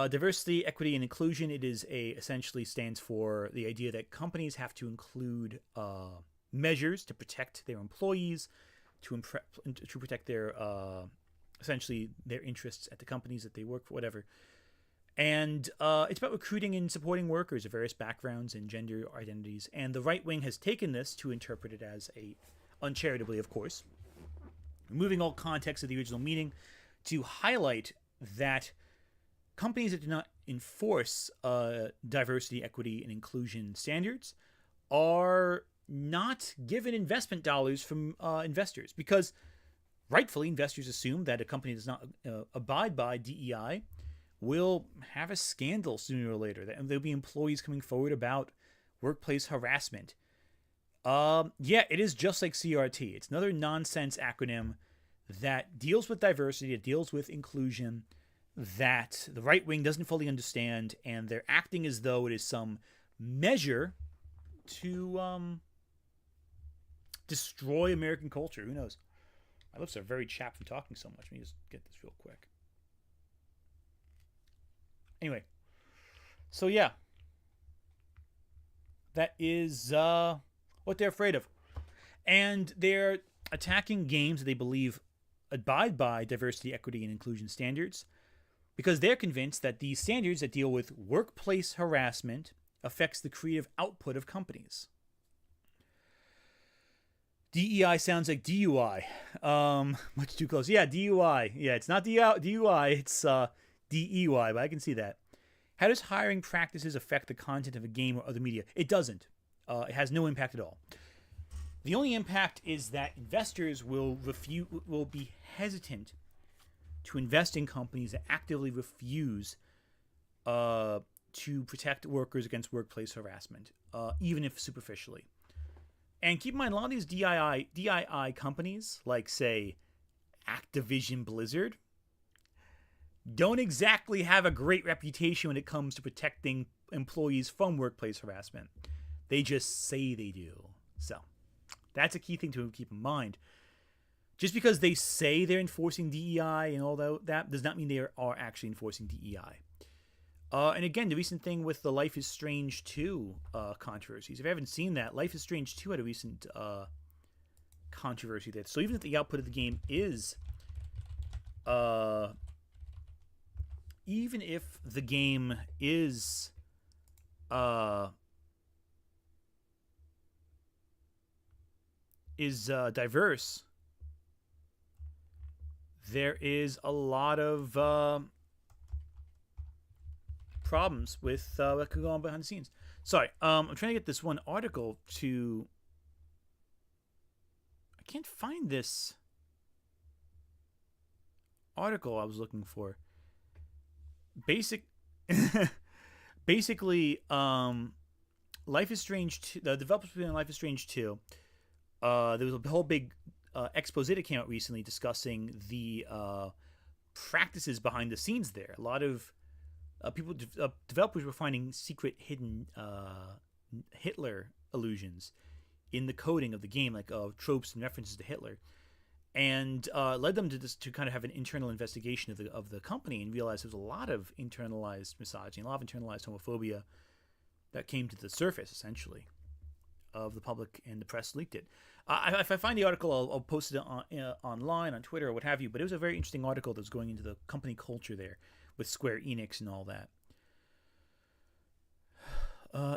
Speaker 1: Diversity, equity, and inclusion. It is essentially stands for the idea that companies have to include measures to protect their employees, to protect their essentially their interests at the companies that they work for, whatever. And it's about recruiting and supporting workers of various backgrounds and gender identities. And the right wing has taken this to interpret it as uncharitably, of course, removing all context of the original meaning to highlight that companies that do not enforce diversity, equity, and inclusion standards are not given investment dollars from investors, because rightfully investors assume that a company does not abide by DEI will have a scandal sooner or later. There'll be employees coming forward about workplace harassment. It is just like CRT. It's another nonsense acronym that deals with diversity, it deals with inclusion, that the right wing doesn't fully understand, and they're acting as though it is some measure to destroy American culture. Who knows? My lips are very chapped from talking so much. Let me just get this real quick. Anyway, so yeah, that is what they're afraid of. And they're attacking games that they believe abide by diversity, equity, and inclusion standards, because they're convinced that these standards that deal with workplace harassment affects the creative output of companies. DEI sounds like DUI. Much too close. Yeah, DUI. Yeah, it's not DUI, it's DEY, but I can see that. How does hiring practices affect the content of a game or other media? It doesn't. It has no impact at all. The only impact is that investors will be hesitant to invest in companies that actively refuse to protect workers against workplace harassment, even if superficially. And keep in mind, a lot of these DII companies, like, say, Activision Blizzard, don't exactly have a great reputation when it comes to protecting employees from workplace harassment. They just say they do. So, that's a key thing to keep in mind. Just because they say they're enforcing DEI and all that does not mean they are actually enforcing DEI. And again, the recent thing with the Life is Strange 2 controversies. If you haven't seen that, Life is Strange 2 had a recent controversy there. So even if the output of the game is... even if the game is... diverse, there is a lot of problems with what could go on behind the scenes. Sorry, I'm trying to get this one article to... I can't find this article I was looking for. Basically, Life is Strange 2, the developers behind Life is Strange 2, there was a whole big expose that came out recently discussing the practices behind the scenes there. A lot of developers were finding secret hidden Hitler allusions in the coding of the game, like tropes and references to Hitler, and led them to kind of have an internal investigation of the company and realize there was a lot of internalized misogyny, a lot of internalized homophobia that came to the surface, essentially. of the public and the press leaked it. If I find the article, I'll post it on online, on Twitter, or what have you. But it was a very interesting article that was going into the company culture there with Square Enix and all that.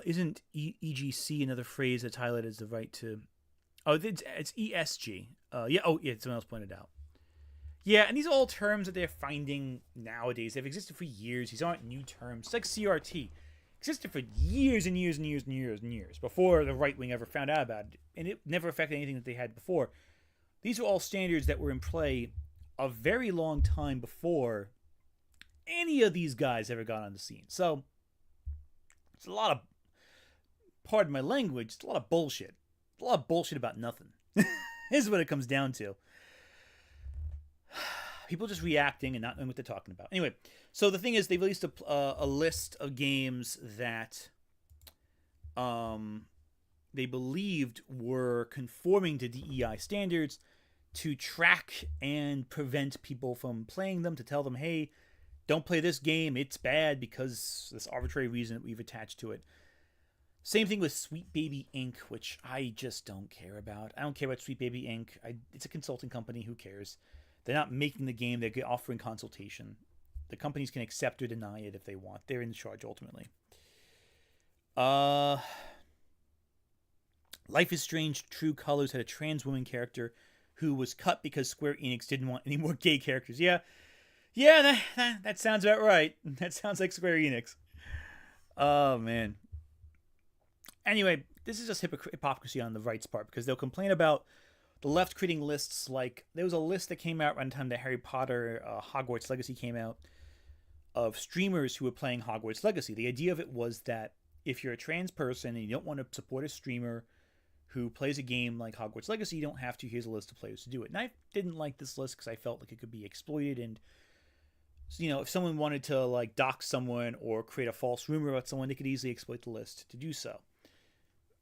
Speaker 1: Isn't EGC another phrase that's highlighted as the right to... Oh, it's ESG. Yeah, someone else pointed out. Yeah, and these are all terms that they're finding nowadays. They've existed for years. These aren't new terms. It's like CRT. Existed for years and years and years and years and years before the right wing ever found out about it. And it never affected anything that they had before. These are all standards that were in play a very long time before any of these guys ever got on the scene. So, it's a lot of, pardon my language, it's a lot of bullshit. A lot of bullshit about nothing. Is what it comes down to. People just reacting and not knowing what they're talking about. Anyway, so the thing is, they released a list of games that they believed were conforming to DEI standards to track and prevent people from playing them, to tell them, hey, don't play this game, it's bad because this arbitrary reason that we've attached to it. Same thing with Sweet Baby Inc., which I just don't care about. I don't care about Sweet Baby Inc. It's a consulting company. Who cares? They're not making the game. They're offering consultation. The companies can accept or deny it if they want. They're in charge ultimately. Life is Strange True Colors had a trans woman character who was cut because Square Enix didn't want any more gay characters. Yeah, that sounds about right. That sounds like Square Enix. Oh, man. Anyway, this is just hypocrisy on the right's part, because they'll complain about the left creating lists. Like, there was a list that came out around the time that Harry Potter Hogwarts Legacy came out of streamers who were playing Hogwarts Legacy. The idea of it was that if you're a trans person and you don't want to support a streamer who plays a game like Hogwarts Legacy, you don't have to. Here's a list of players to do it. And I didn't like this list because I felt like it could be exploited, and if someone wanted to like dox someone or create a false rumor about someone, they could easily exploit the list to do so.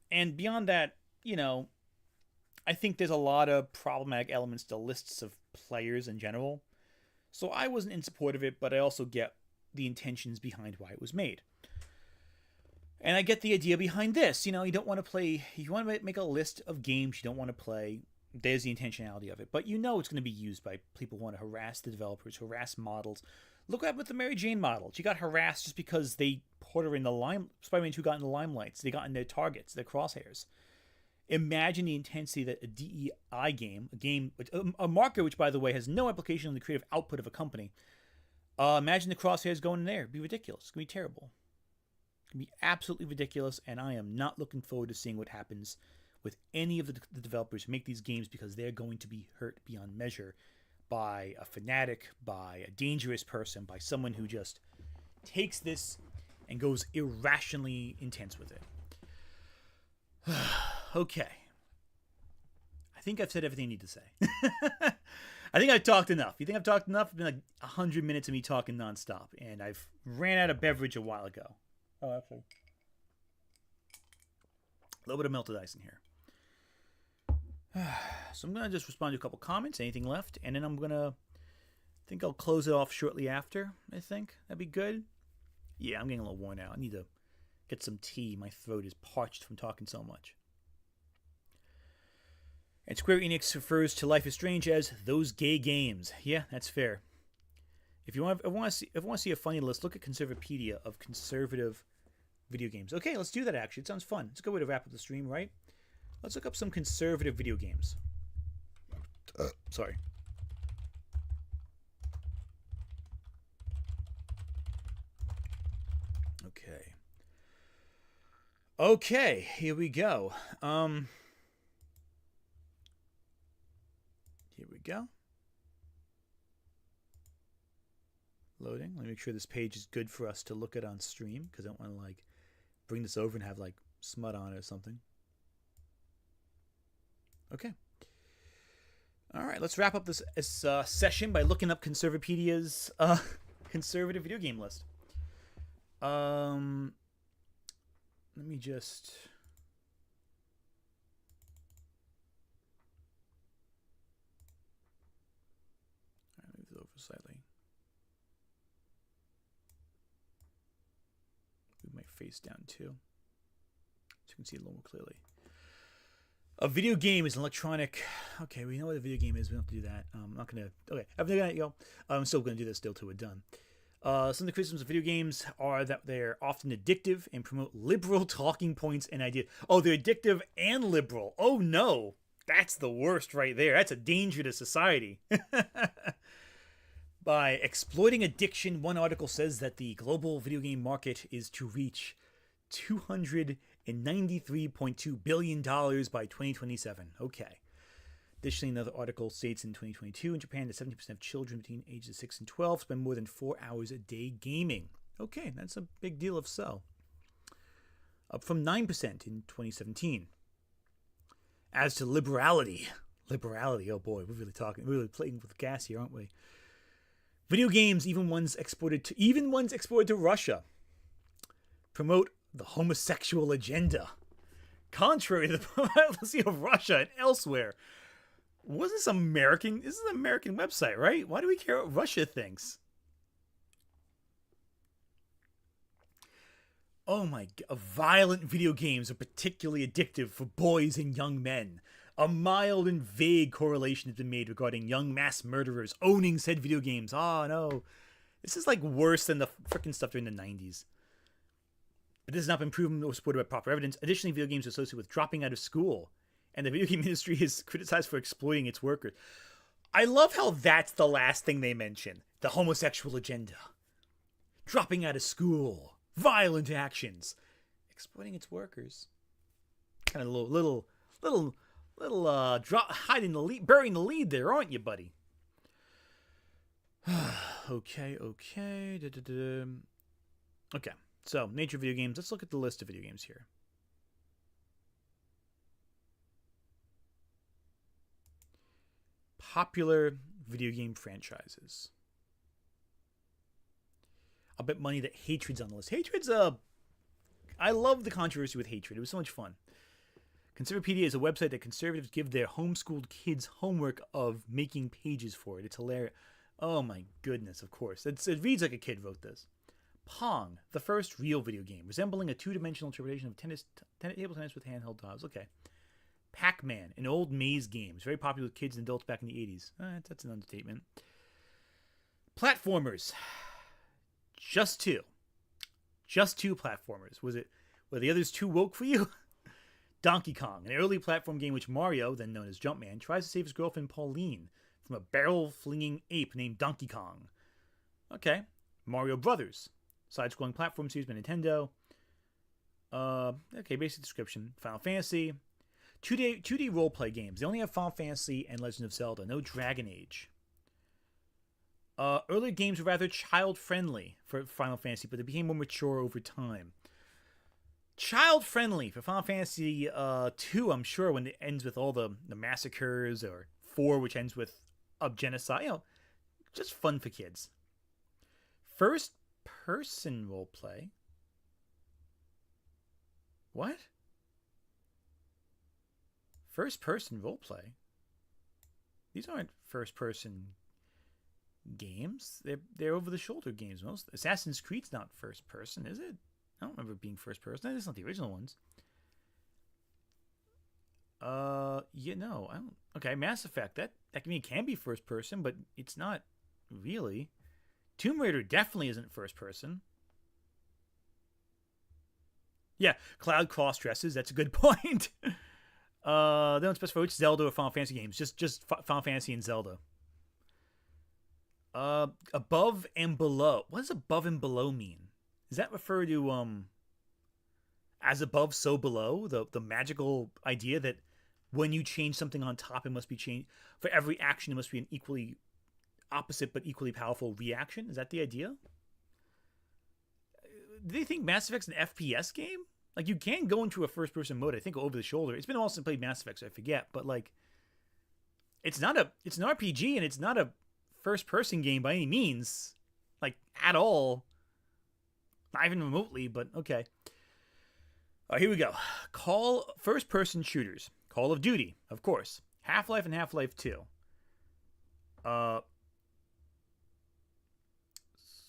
Speaker 1: And beyond that, I think there's a lot of problematic elements to lists of players in general. So I wasn't in support of it, but I also get the intentions behind why it was made. And I get the idea behind this. You don't want to play, you want to make a list of games you don't want to play. There's the intentionality of it. But it's going to be used by people who want to harass the developers, harass models. Look what happened with the Mary Jane model. She got harassed just because they put her in the Spider-Man 2 got in the limelights. They got in their targets, their crosshairs. Imagine the intensity that a DEI game, a marker which, by the way, has no application on the creative output of a company. Imagine the crosshairs going in there. It'd be ridiculous. It's going to be terrible. It's going to be absolutely ridiculous, and I am not looking forward to seeing what happens with any of the developers who make these games, because they're going to be hurt beyond measure by a fanatic, by a dangerous person, by someone who just takes this and goes irrationally intense with it. Okay. I think I've said everything I need to say. I think I've talked enough. You think I've talked enough? It's been like 100 minutes of me talking nonstop, and I've ran out of beverage a while ago. Oh, actually. A little bit of melted ice in here. So I'm going to just respond to a couple comments, anything left, and then I think I'll close it off shortly after, I think. That'd be good. Yeah, I'm getting a little worn out. I need to get some tea. My throat is parched from talking so much. And Square Enix refers to Life is Strange as those gay games. Yeah, that's fair. If you want to see a funny list, look at Conservapedia of conservative video games. Okay, let's do that actually. It sounds fun. It's a good way to wrap up the stream, right? Let's look up some conservative video games. Sorry. Okay, here we go. Here we go. Loading. Let me make sure this page is good for us to look at on stream, because I don't want to bring this over and have smut on it or something. Okay. All right, let's wrap up this session by looking up Conservapedia's conservative video game list. Let me just... All right, move it over slightly. Move my face down too, so you can see it a little more clearly. A video game is an electronic. Okay, we know what a video game is. We don't have to do that. I'm not gonna. Okay, after that, I'm still gonna do this till we're done. Some of the criticisms of video games are that they're often addictive and promote liberal talking points and ideas. Oh, they're addictive and liberal. Oh no, that's the worst right there. That's a danger to society. By exploiting addiction, one article says that the global video game market is to reach $293.2 billion by 2027. Okay. Additionally, another article states in 2022 in Japan that 70% of children between ages 6 and 12 spend more than 4 hours a day gaming. Okay, that's a big deal if so. Up from 9% in 2017. As to liberality, oh boy, we're really playing with gas here, aren't we? Video games, even ones exported to Russia, promote the homosexual agenda. Contrary to the policy of Russia and elsewhere. Wasn't this American? This is an American website, right? Why do we care what Russia thinks? Oh my god. Violent video games are particularly addictive for boys and young men. A mild and vague correlation has been made regarding young mass murderers owning said video games. Oh no. This is like worse than the freaking stuff during the 90s. But this has not been proven or supported by proper evidence. Additionally, video games are associated with dropping out of school. And the video game industry is criticized for exploiting its workers. I love how that's the last thing they mention. The homosexual agenda. Dropping out of school. Violent actions. Exploiting its workers. Kind of little hiding the lead, burying the lead there, aren't you, buddy? Okay. Okay, so nature of video games. Let's look at the list of video games here. Popular video game franchises. I'll bet money that Hatred's on the list. Hatred's I love the controversy with Hatred. It was so much fun. Conservapedia is a website that conservatives give their homeschooled kids homework of making pages for it. It's hilarious. Oh my goodness, of course. It reads like a kid wrote this. Pong, the first real video game, resembling a two-dimensional interpretation of table tennis with handheld dials. Okay. Pac-Man, an old maze game. It's very popular with kids and adults back in the 80s. That's an understatement. Platformers. Just two platformers. Were the others too woke for you? Donkey Kong, an early platform game in which Mario, then known as Jumpman, tries to save his girlfriend Pauline from a barrel-flinging ape named Donkey Kong. Okay. Mario Brothers, side-scrolling platform series by Nintendo. Okay, basic description. Final Fantasy. 2D role-play games. They only have Final Fantasy and Legend of Zelda. No Dragon Age. Earlier games were rather child-friendly for Final Fantasy, but they became more mature over time. Child-friendly for Final Fantasy 2, I'm sure, when it ends with all the massacres, or 4, which ends with genocide. Just fun for kids. First-person roleplay. What? First-person roleplay? These aren't first-person games. They're over-the-shoulder games. Most Assassin's Creed's not first-person, is it? I don't remember it being first-person. That's not the original ones. Yeah, no, I don't. Okay, Mass Effect. That can be first-person, but it's not really. Tomb Raider definitely isn't first-person. Yeah, Cloud cross-dresses. That's a good point. They don't specify which Zelda or Final Fantasy games. Just Final Fantasy and Zelda. Above and below. What does above and below mean? Does that refer to as above, so below? The magical idea that when you change something on top, it must be changed. For every action, it must be an equally opposite but equally powerful reaction? Is that the idea? Do they think Mass Effect's an FPS game? Like, you can go into a first-person mode, I think, over the shoulder. It's been a while since I played Mass Effect, so I forget. But, like, it's an RPG, and it's not a first-person game by any means. Like, at all. Not even remotely, but okay. Here we go. First-person shooters. Call of Duty, of course. Half-Life and Half-Life 2.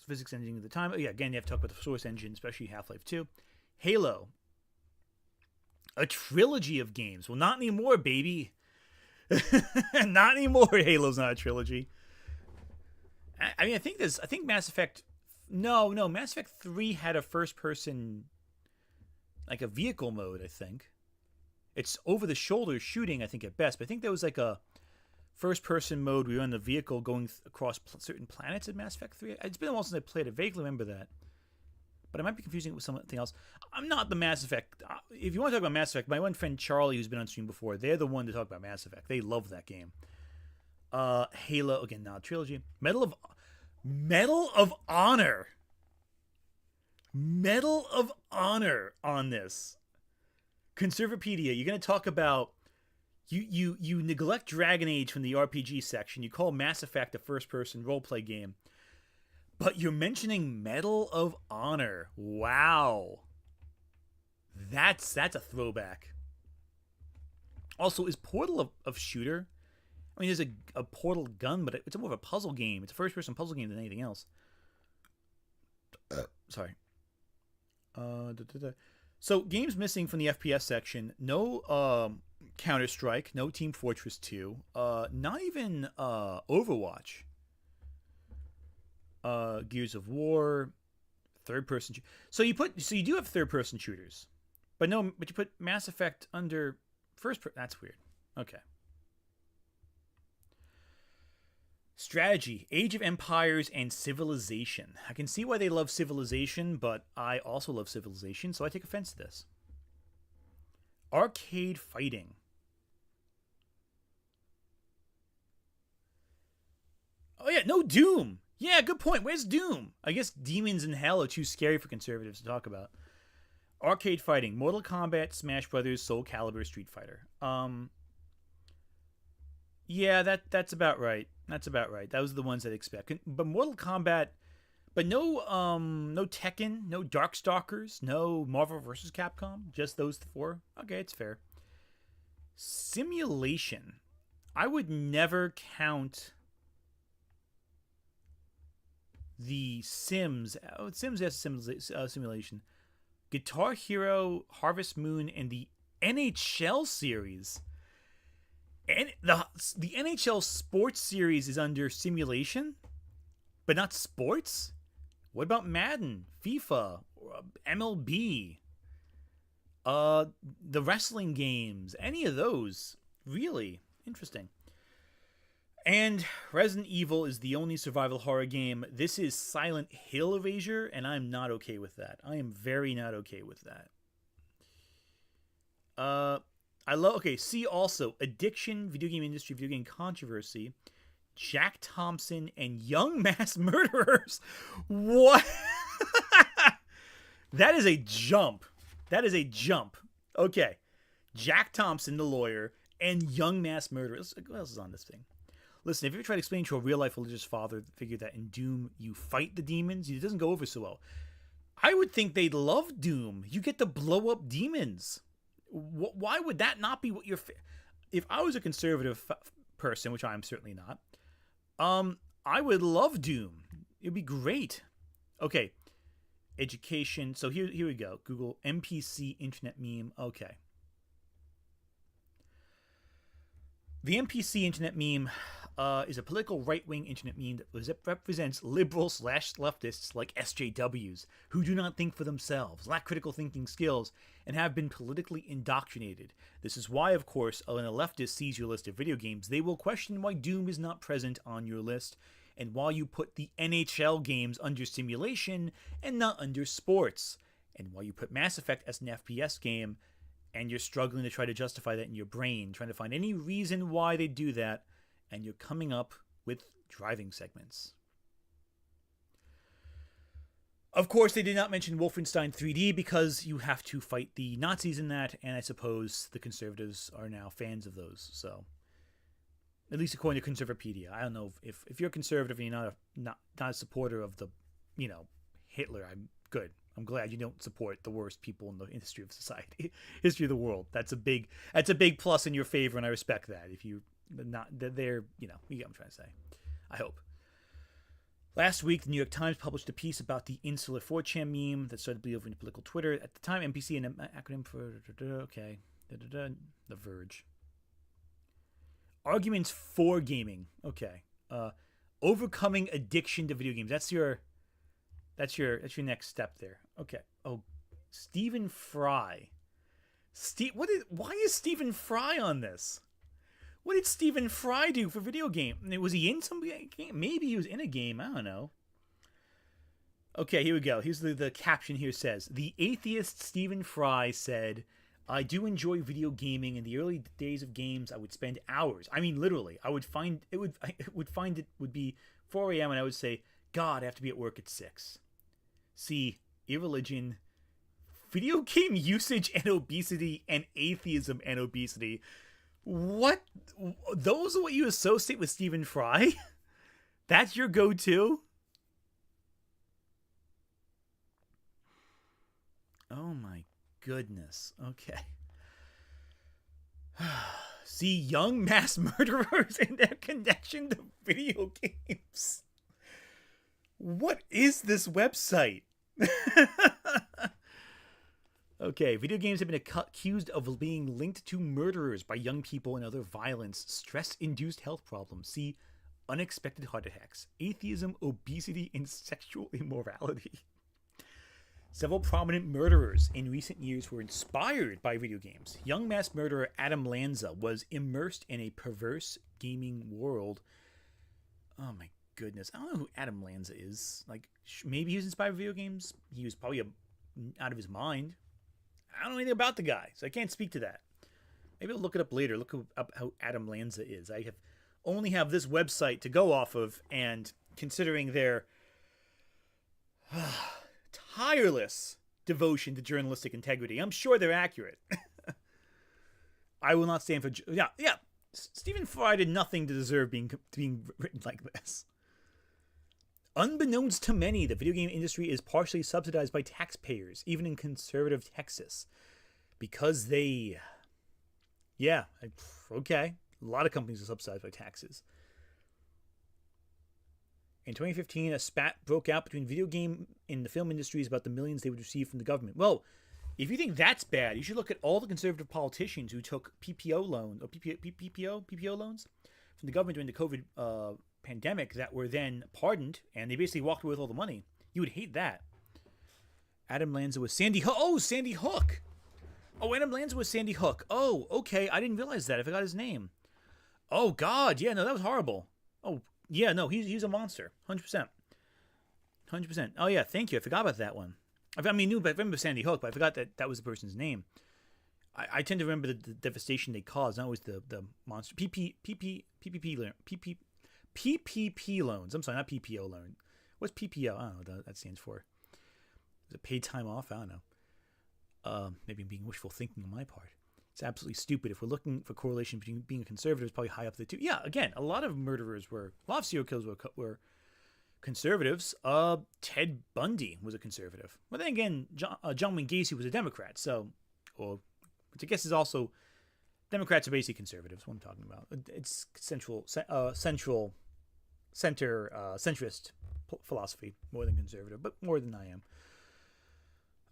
Speaker 1: Physics engine at the time. Yeah, again, you have to talk about the source engine, especially Half-Life 2. Halo. A trilogy of games. Well, not anymore, baby. Not anymore. Halo's not a trilogy. I mean, I think Mass Effect. No, Mass Effect 3 had a first-person, like a vehicle mode. I think it's over-the-shoulder shooting. I think at best, but I think there was like a first-person mode where you're on the vehicle going across certain planets in Mass Effect 3. It's been a while since I played it. I vaguely remember that, but I might be confusing it with something else. I'm not the Mass Effect. If you want to talk about Mass Effect, my one friend Charlie, who's been on stream before, they're the one to talk about Mass Effect. They love that game. Halo, again, not a trilogy. Medal of Honor. Medal of Honor on this. Conservapedia, you're going to talk about you neglect Dragon Age from the RPG section. You call Mass Effect a first-person roleplay game. But you're mentioning Medal of Honor. Wow. That's a throwback. Also, is Portal a shooter? I mean, there's a Portal gun, but it's more of a puzzle game. It's a first-person puzzle game than anything else. Sorry. So, games missing from the FPS section. No Counter-Strike. No Team Fortress 2. Not even Overwatch. Gears of War, third-person. So you do have third-person shooters, but you put Mass Effect under first-person. That's weird. Okay. Strategy, Age of Empires, and Civilization. I can see why they love Civilization, but I also love Civilization, so I take offense to this. Arcade fighting. Oh yeah, no Doom. Yeah, good point. Where's Doom? I guess Demons in Hell are too scary for conservatives to talk about. Arcade fighting. Mortal Kombat, Smash Brothers, Soul Calibur, Street Fighter. Yeah, that's about right. That's about right. Those are the ones I'd expect. But Mortal Kombat, but no Tekken, no Darkstalkers, no Marvel vs. Capcom. Just those four. Okay, it's fair. Simulation. I would never count the Sims. Oh, Sims has simulation. Guitar Hero, Harvest Moon, and the NHL series. And the NHL sports series is under simulation, but not sports? What about Madden, FIFA, MLB, the wrestling games, any of those? Really interesting. And Resident Evil is the only survival horror game. This is Silent Hill erasure, and I'm not okay with that. I am very not okay with that. See also addiction, video game industry, video game controversy, Jack Thompson, and young mass murderers. What? That is a jump. Okay. Jack Thompson, the lawyer, and young mass murderers. What else is on this thing? Listen, if you ever try to explain to a real-life religious father figure that in Doom you fight the demons, it doesn't go over so well. I would think they'd love Doom. You get to blow up demons. Why would that not be what you're... If I was a conservative person, which I'm certainly not, I would love Doom. It'd be great. Okay. Education. So here we go. Google NPC internet meme. Okay. The NPC internet meme is a political right-wing internet meme that represents liberals/leftists like SJWs who do not think for themselves, lack critical thinking skills, and have been politically indoctrinated. This is why, of course, when a leftist sees your list of video games, they will question why Doom is not present on your list, and why you put the NHL games under simulation and not under sports, and why you put Mass Effect as an FPS game, and you're struggling to try to justify that in your brain, trying to find any reason why they do that, and you're coming up with driving segments. Of course, they did not mention Wolfenstein 3D because you have to fight the Nazis in that, and I suppose the conservatives are now fans of those. So, at least according to Conservapedia. I don't know if you're a conservative and you're not a supporter of the, Hitler. I'm good. I'm glad you don't support the worst people in the history of society, history of the world. That's a big plus in your favor, and I respect that. If you not, they're, you get what I'm trying to say. I hope. Last week, the New York Times published a piece about the insular 4chan meme that started to bleed over into political Twitter. At the time, NPC, an acronym for... Okay. The Verge. Arguments for gaming. Okay. Overcoming addiction to video games. That's your next step there. Okay. Oh, Stephen Fry. Why is Stephen Fry on this? What did Stephen Fry do for video game? Was he in some game? Maybe he was in a game. I don't know. Okay, here we go. Here's the caption here says, the atheist Stephen Fry said, I do enjoy video gaming. In the early days of games, I would spend hours. I mean, literally, I would be 4 a.m. and I would say, God, I have to be at work at 6. See, irreligion, video game usage and obesity, and atheism and obesity. What? Those are what you associate with Stephen Fry? That's your go-to? Oh my goodness. Okay. See young mass murderers and their connection to video games. What is this website? Okay, video games have been accused of being linked to murderers by young people and other violence, stress-induced health problems. See, unexpected heart attacks, atheism, obesity, and sexual immorality. Several prominent murderers in recent years were inspired by video games. Young mass murderer Adam Lanza was immersed in a perverse gaming world. Oh my goodness, I don't know who Adam Lanza is. Like, maybe he was inspired by video games. He was probably out of his mind. I don't know anything about the guy, so I can't speak to that. Maybe I'll look it up later. Look up how Adam Lanza is. I only have this website to go off of, and considering their tireless devotion to journalistic integrity, I'm sure they're accurate. I will not stand for... Yeah. Stephen Fry did nothing to deserve being written like this. Unbeknownst to many, the video game industry is partially subsidized by taxpayers, even in conservative Texas. Because they... Yeah, okay. A lot of companies are subsidized by taxes. In 2015, a spat broke out between video game and the film industries about the millions they would receive from the government. Well, if you think that's bad, you should look at all the conservative politicians who took PPO loans from the government during the COVID pandemic that were then pardoned, and they basically walked away with all the money. You would hate that. Adam Lanza was Sandy Hook. Oh, Sandy Hook. Oh, Adam Lanza was Sandy Hook. Oh, okay. I didn't realize that. I forgot his name. Oh, God. Yeah, no, that was horrible. Oh, yeah, no, he's a monster. 100%. 100%. Oh, yeah, thank you. I forgot about that one. I remember Sandy Hook, but I forgot that was the person's name. I tend to remember the devastation they caused, not always the monster. PPP loans. I'm sorry, not PPO loan. What's PPO? I don't know what that stands for. Is it paid time off? I don't know. Maybe I'm being wishful thinking on my part. It's absolutely stupid. If we're looking for correlation between being a conservative, it's probably high up the two. Yeah, again, a lot of serial killers were conservatives. Ted Bundy was a conservative. But then again, John Wayne Gacy was a Democrat. Which I guess is also, Democrats are basically conservatives. What I'm talking about. It's centrist philosophy more than conservative, but more than I am.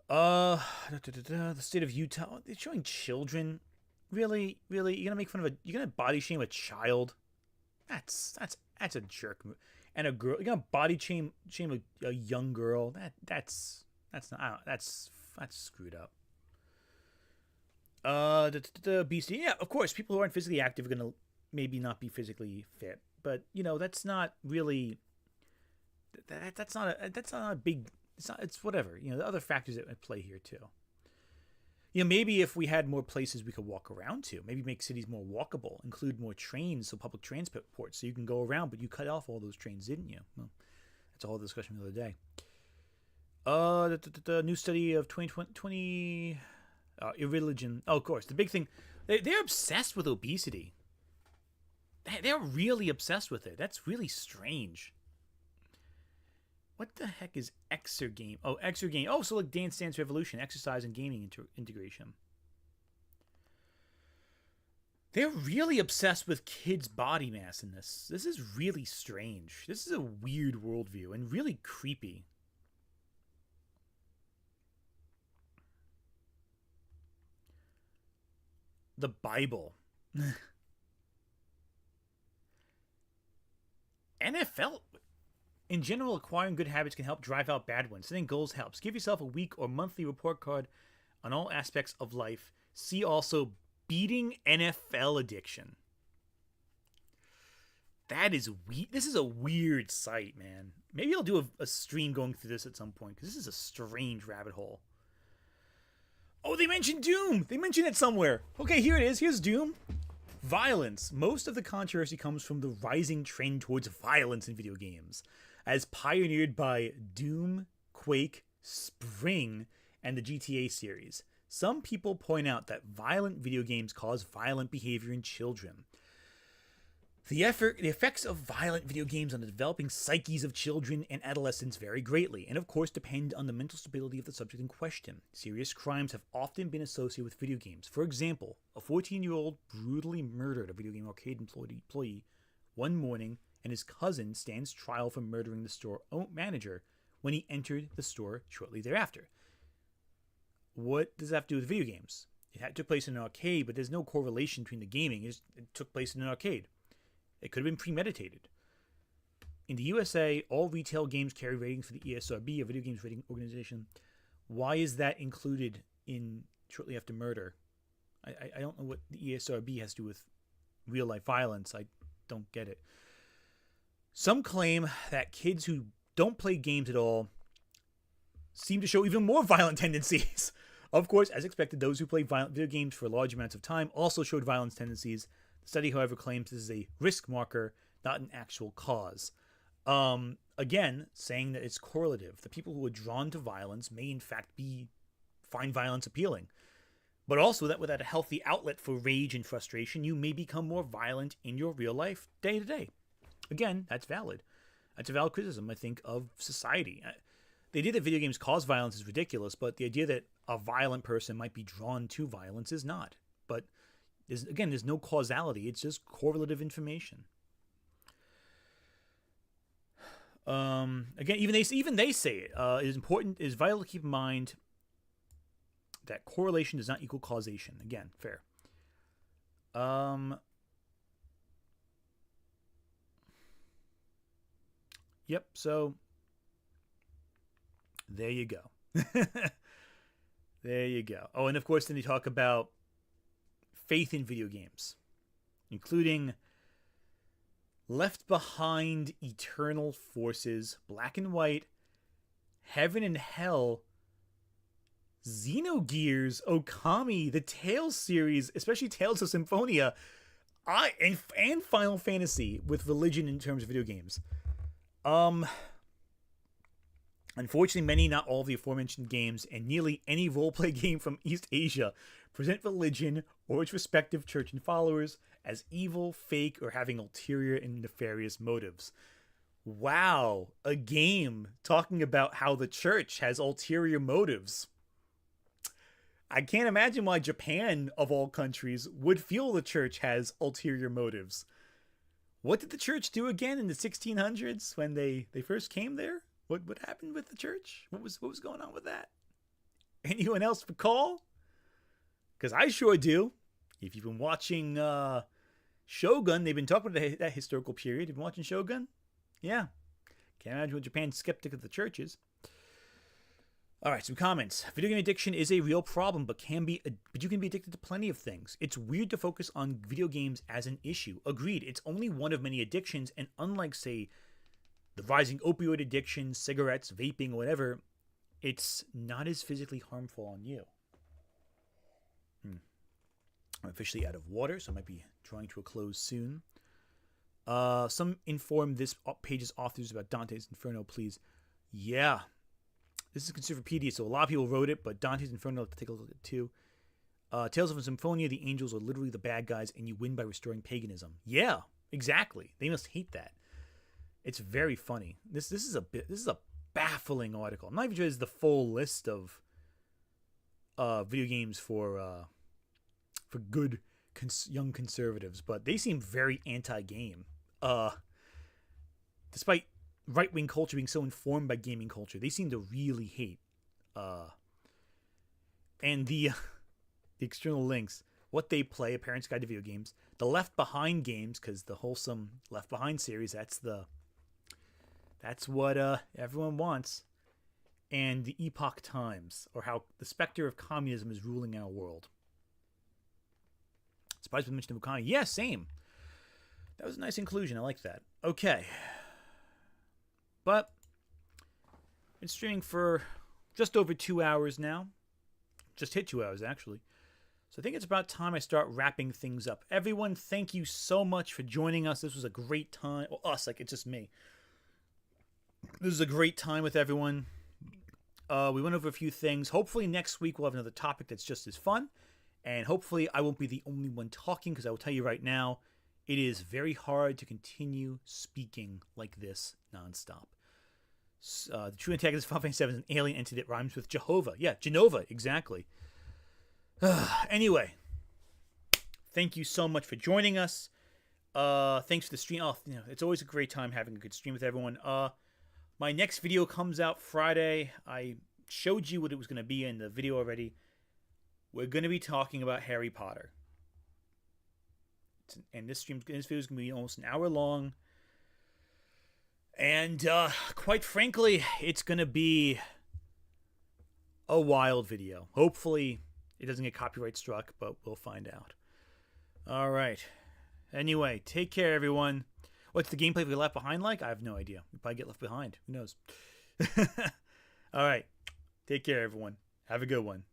Speaker 1: The state of Utah. They're showing children. Really, you're gonna make fun of you're gonna body shame a child. That's a jerk move. And a girl, you're gonna body shame a young girl. That's screwed up. Obesity. Yeah, of course, people who aren't physically active are gonna maybe not be physically fit, but that's not really. That's not a big. It's whatever. The other factors at play here too. Maybe if we had more places we could walk around to, maybe make cities more walkable, include more trains, so public transport, so you can go around, but you cut off all those trains, didn't you? Well, that's a whole discussion the other day. The new study of 2020, irreligion. Oh, of course, the big thing, they're obsessed with obesity. They're really obsessed with it. That's really strange. What the heck is Exergame? Oh, Exergame. Oh, so like Dance Dance Revolution, exercise and gaming integration. They're really obsessed with kids' body mass in this. This is really strange. This is a weird worldview and really creepy. The Bible. NFL. In general, acquiring good habits can help drive out bad ones. Setting goals helps. Give yourself a week or monthly report card on all aspects of life. See also beating NFL addiction. That is weird. This is a weird site, man. Maybe I'll do a stream going through this at some point, because this is a strange rabbit hole. Oh, they mentioned Doom. They mentioned it somewhere. Okay, here it is. Here's Doom. Violence. Most of the controversy comes from the rising trend towards violence in video games, as pioneered by Doom, Quake, Sprung, and the GTA series. Some people point out that violent video games cause violent behavior in children. The effects of violent video games on the developing psyches of children and adolescents vary greatly, and of course depend on the mental stability of the subject in question. Serious crimes have often been associated with video games. For example, a 14-year-old brutally murdered a video game arcade employee one morning, and his cousin stands trial for murdering the store manager when he entered the store shortly thereafter. What does that have to do with video games? It took place in an arcade, but there's no correlation between the gaming. It took place in an arcade. It could have been premeditated. In the USA, all retail games carry ratings for the ESRB, a video games rating organization. Why is that included in shortly after murder? I don't know what the ESRB has to do with real-life violence. I don't get it. Some claim that kids who don't play games at all seem to show even more violent tendencies. Of course, as expected, those who play violent video games for large amounts of time also showed violence tendencies. The study, however, claims this is a risk marker, not an actual cause. Again, saying that it's correlative. The people who are drawn to violence may in fact find violence appealing. But also that without a healthy outlet for rage and frustration, you may become more violent in your real life day to day. Again, that's valid. That's a valid criticism, I think, of society. The idea that video games cause violence is ridiculous, but the idea that a violent person might be drawn to violence is not. But there's no causality. It's just correlative information. Again, even they say it. It is vital to keep in mind that correlation does not equal causation. Again, fair. Yep. So there you go. There you go. Oh, and of course, then they talk about faith in video games, including Left Behind, Eternal Forces, Black and White, Heaven and Hell, Xenogears, Okami, the Tales series, especially Tales of Symphonia, and Final Fantasy with religion in terms of video games. Unfortunately, many, not all of the aforementioned games, and nearly any roleplay game from East Asia present religion or its respective church and followers as evil, fake, or having ulterior and nefarious motives. Wow, a game talking about how the church has ulterior motives. I can't imagine why Japan, of all countries, would feel the church has ulterior motives. What did the church do again in the 1600s when they first came there? What happened with the church? What was going on with that? Anyone else recall? Because I sure do. If you've been watching Shogun, they've been talking about that historical period. You've been watching Shogun? Yeah. Can't imagine what Japan's skeptic of the churches. All right, some comments. Video game addiction is a real problem, but you can be addicted to plenty of things. It's weird to focus on video games as an issue. Agreed. It's only one of many addictions, and unlike, say, the rising opioid addiction, cigarettes, vaping, whatever, it's not as physically harmful on you. I'm officially out of water, so I might be drawing to a close soon. Some inform this page's authors about Dante's Inferno, please. Yeah. This is Conservapedia, so a lot of people wrote it, but Dante's Inferno, I'll take a look at it too. Tales of Symphonia, the angels are literally the bad guys, and you win by restoring paganism. Yeah, exactly. They must hate that. It's very funny. This is a baffling article. I'm not even sure it's the full list of video games for good young conservatives, but they seem very anti-game. Despite right-wing culture being so informed by gaming culture, they seem to really hate. And the external links, what they play, A Parent's Guide to Video Games, the Left Behind games, because the wholesome Left Behind series, that's what everyone wants, and the Epoch Times, or how the specter of communism is ruling our world. Surprised with mention of economy. Yeah, same. That was a nice inclusion. I like that. Okay. But been streaming for just over 2 hours now. Just hit 2 hours, actually. So I think it's about time I start wrapping things up. Everyone, thank you so much for joining us. This was a great time. Well, us, like, it's just me. This is a great time with everyone. We went over a few things. Hopefully next week we'll have another topic that's just as fun. And hopefully I won't be the only one talking, because I will tell you right now, it is very hard to continue speaking like this nonstop. The true antagonist of Final Fantasy VII is an alien entity that rhymes with Jehovah. Yeah, Genova, exactly. Anyway, thank you so much for joining us. Thanks for the stream. Oh, it's always a great time having a good stream with everyone. My next video comes out Friday. I showed you what it was going to be in the video already. We're going to be talking about Harry Potter. And this video is going to be almost an hour long. And quite frankly, it's going to be a wild video. Hopefully, it doesn't get copyright struck, but we'll find out. All right. Anyway, take care, everyone. What's the gameplay we Left Behind like? I have no idea. We probably get left behind. Who knows? All right. Take care, everyone. Have a good one.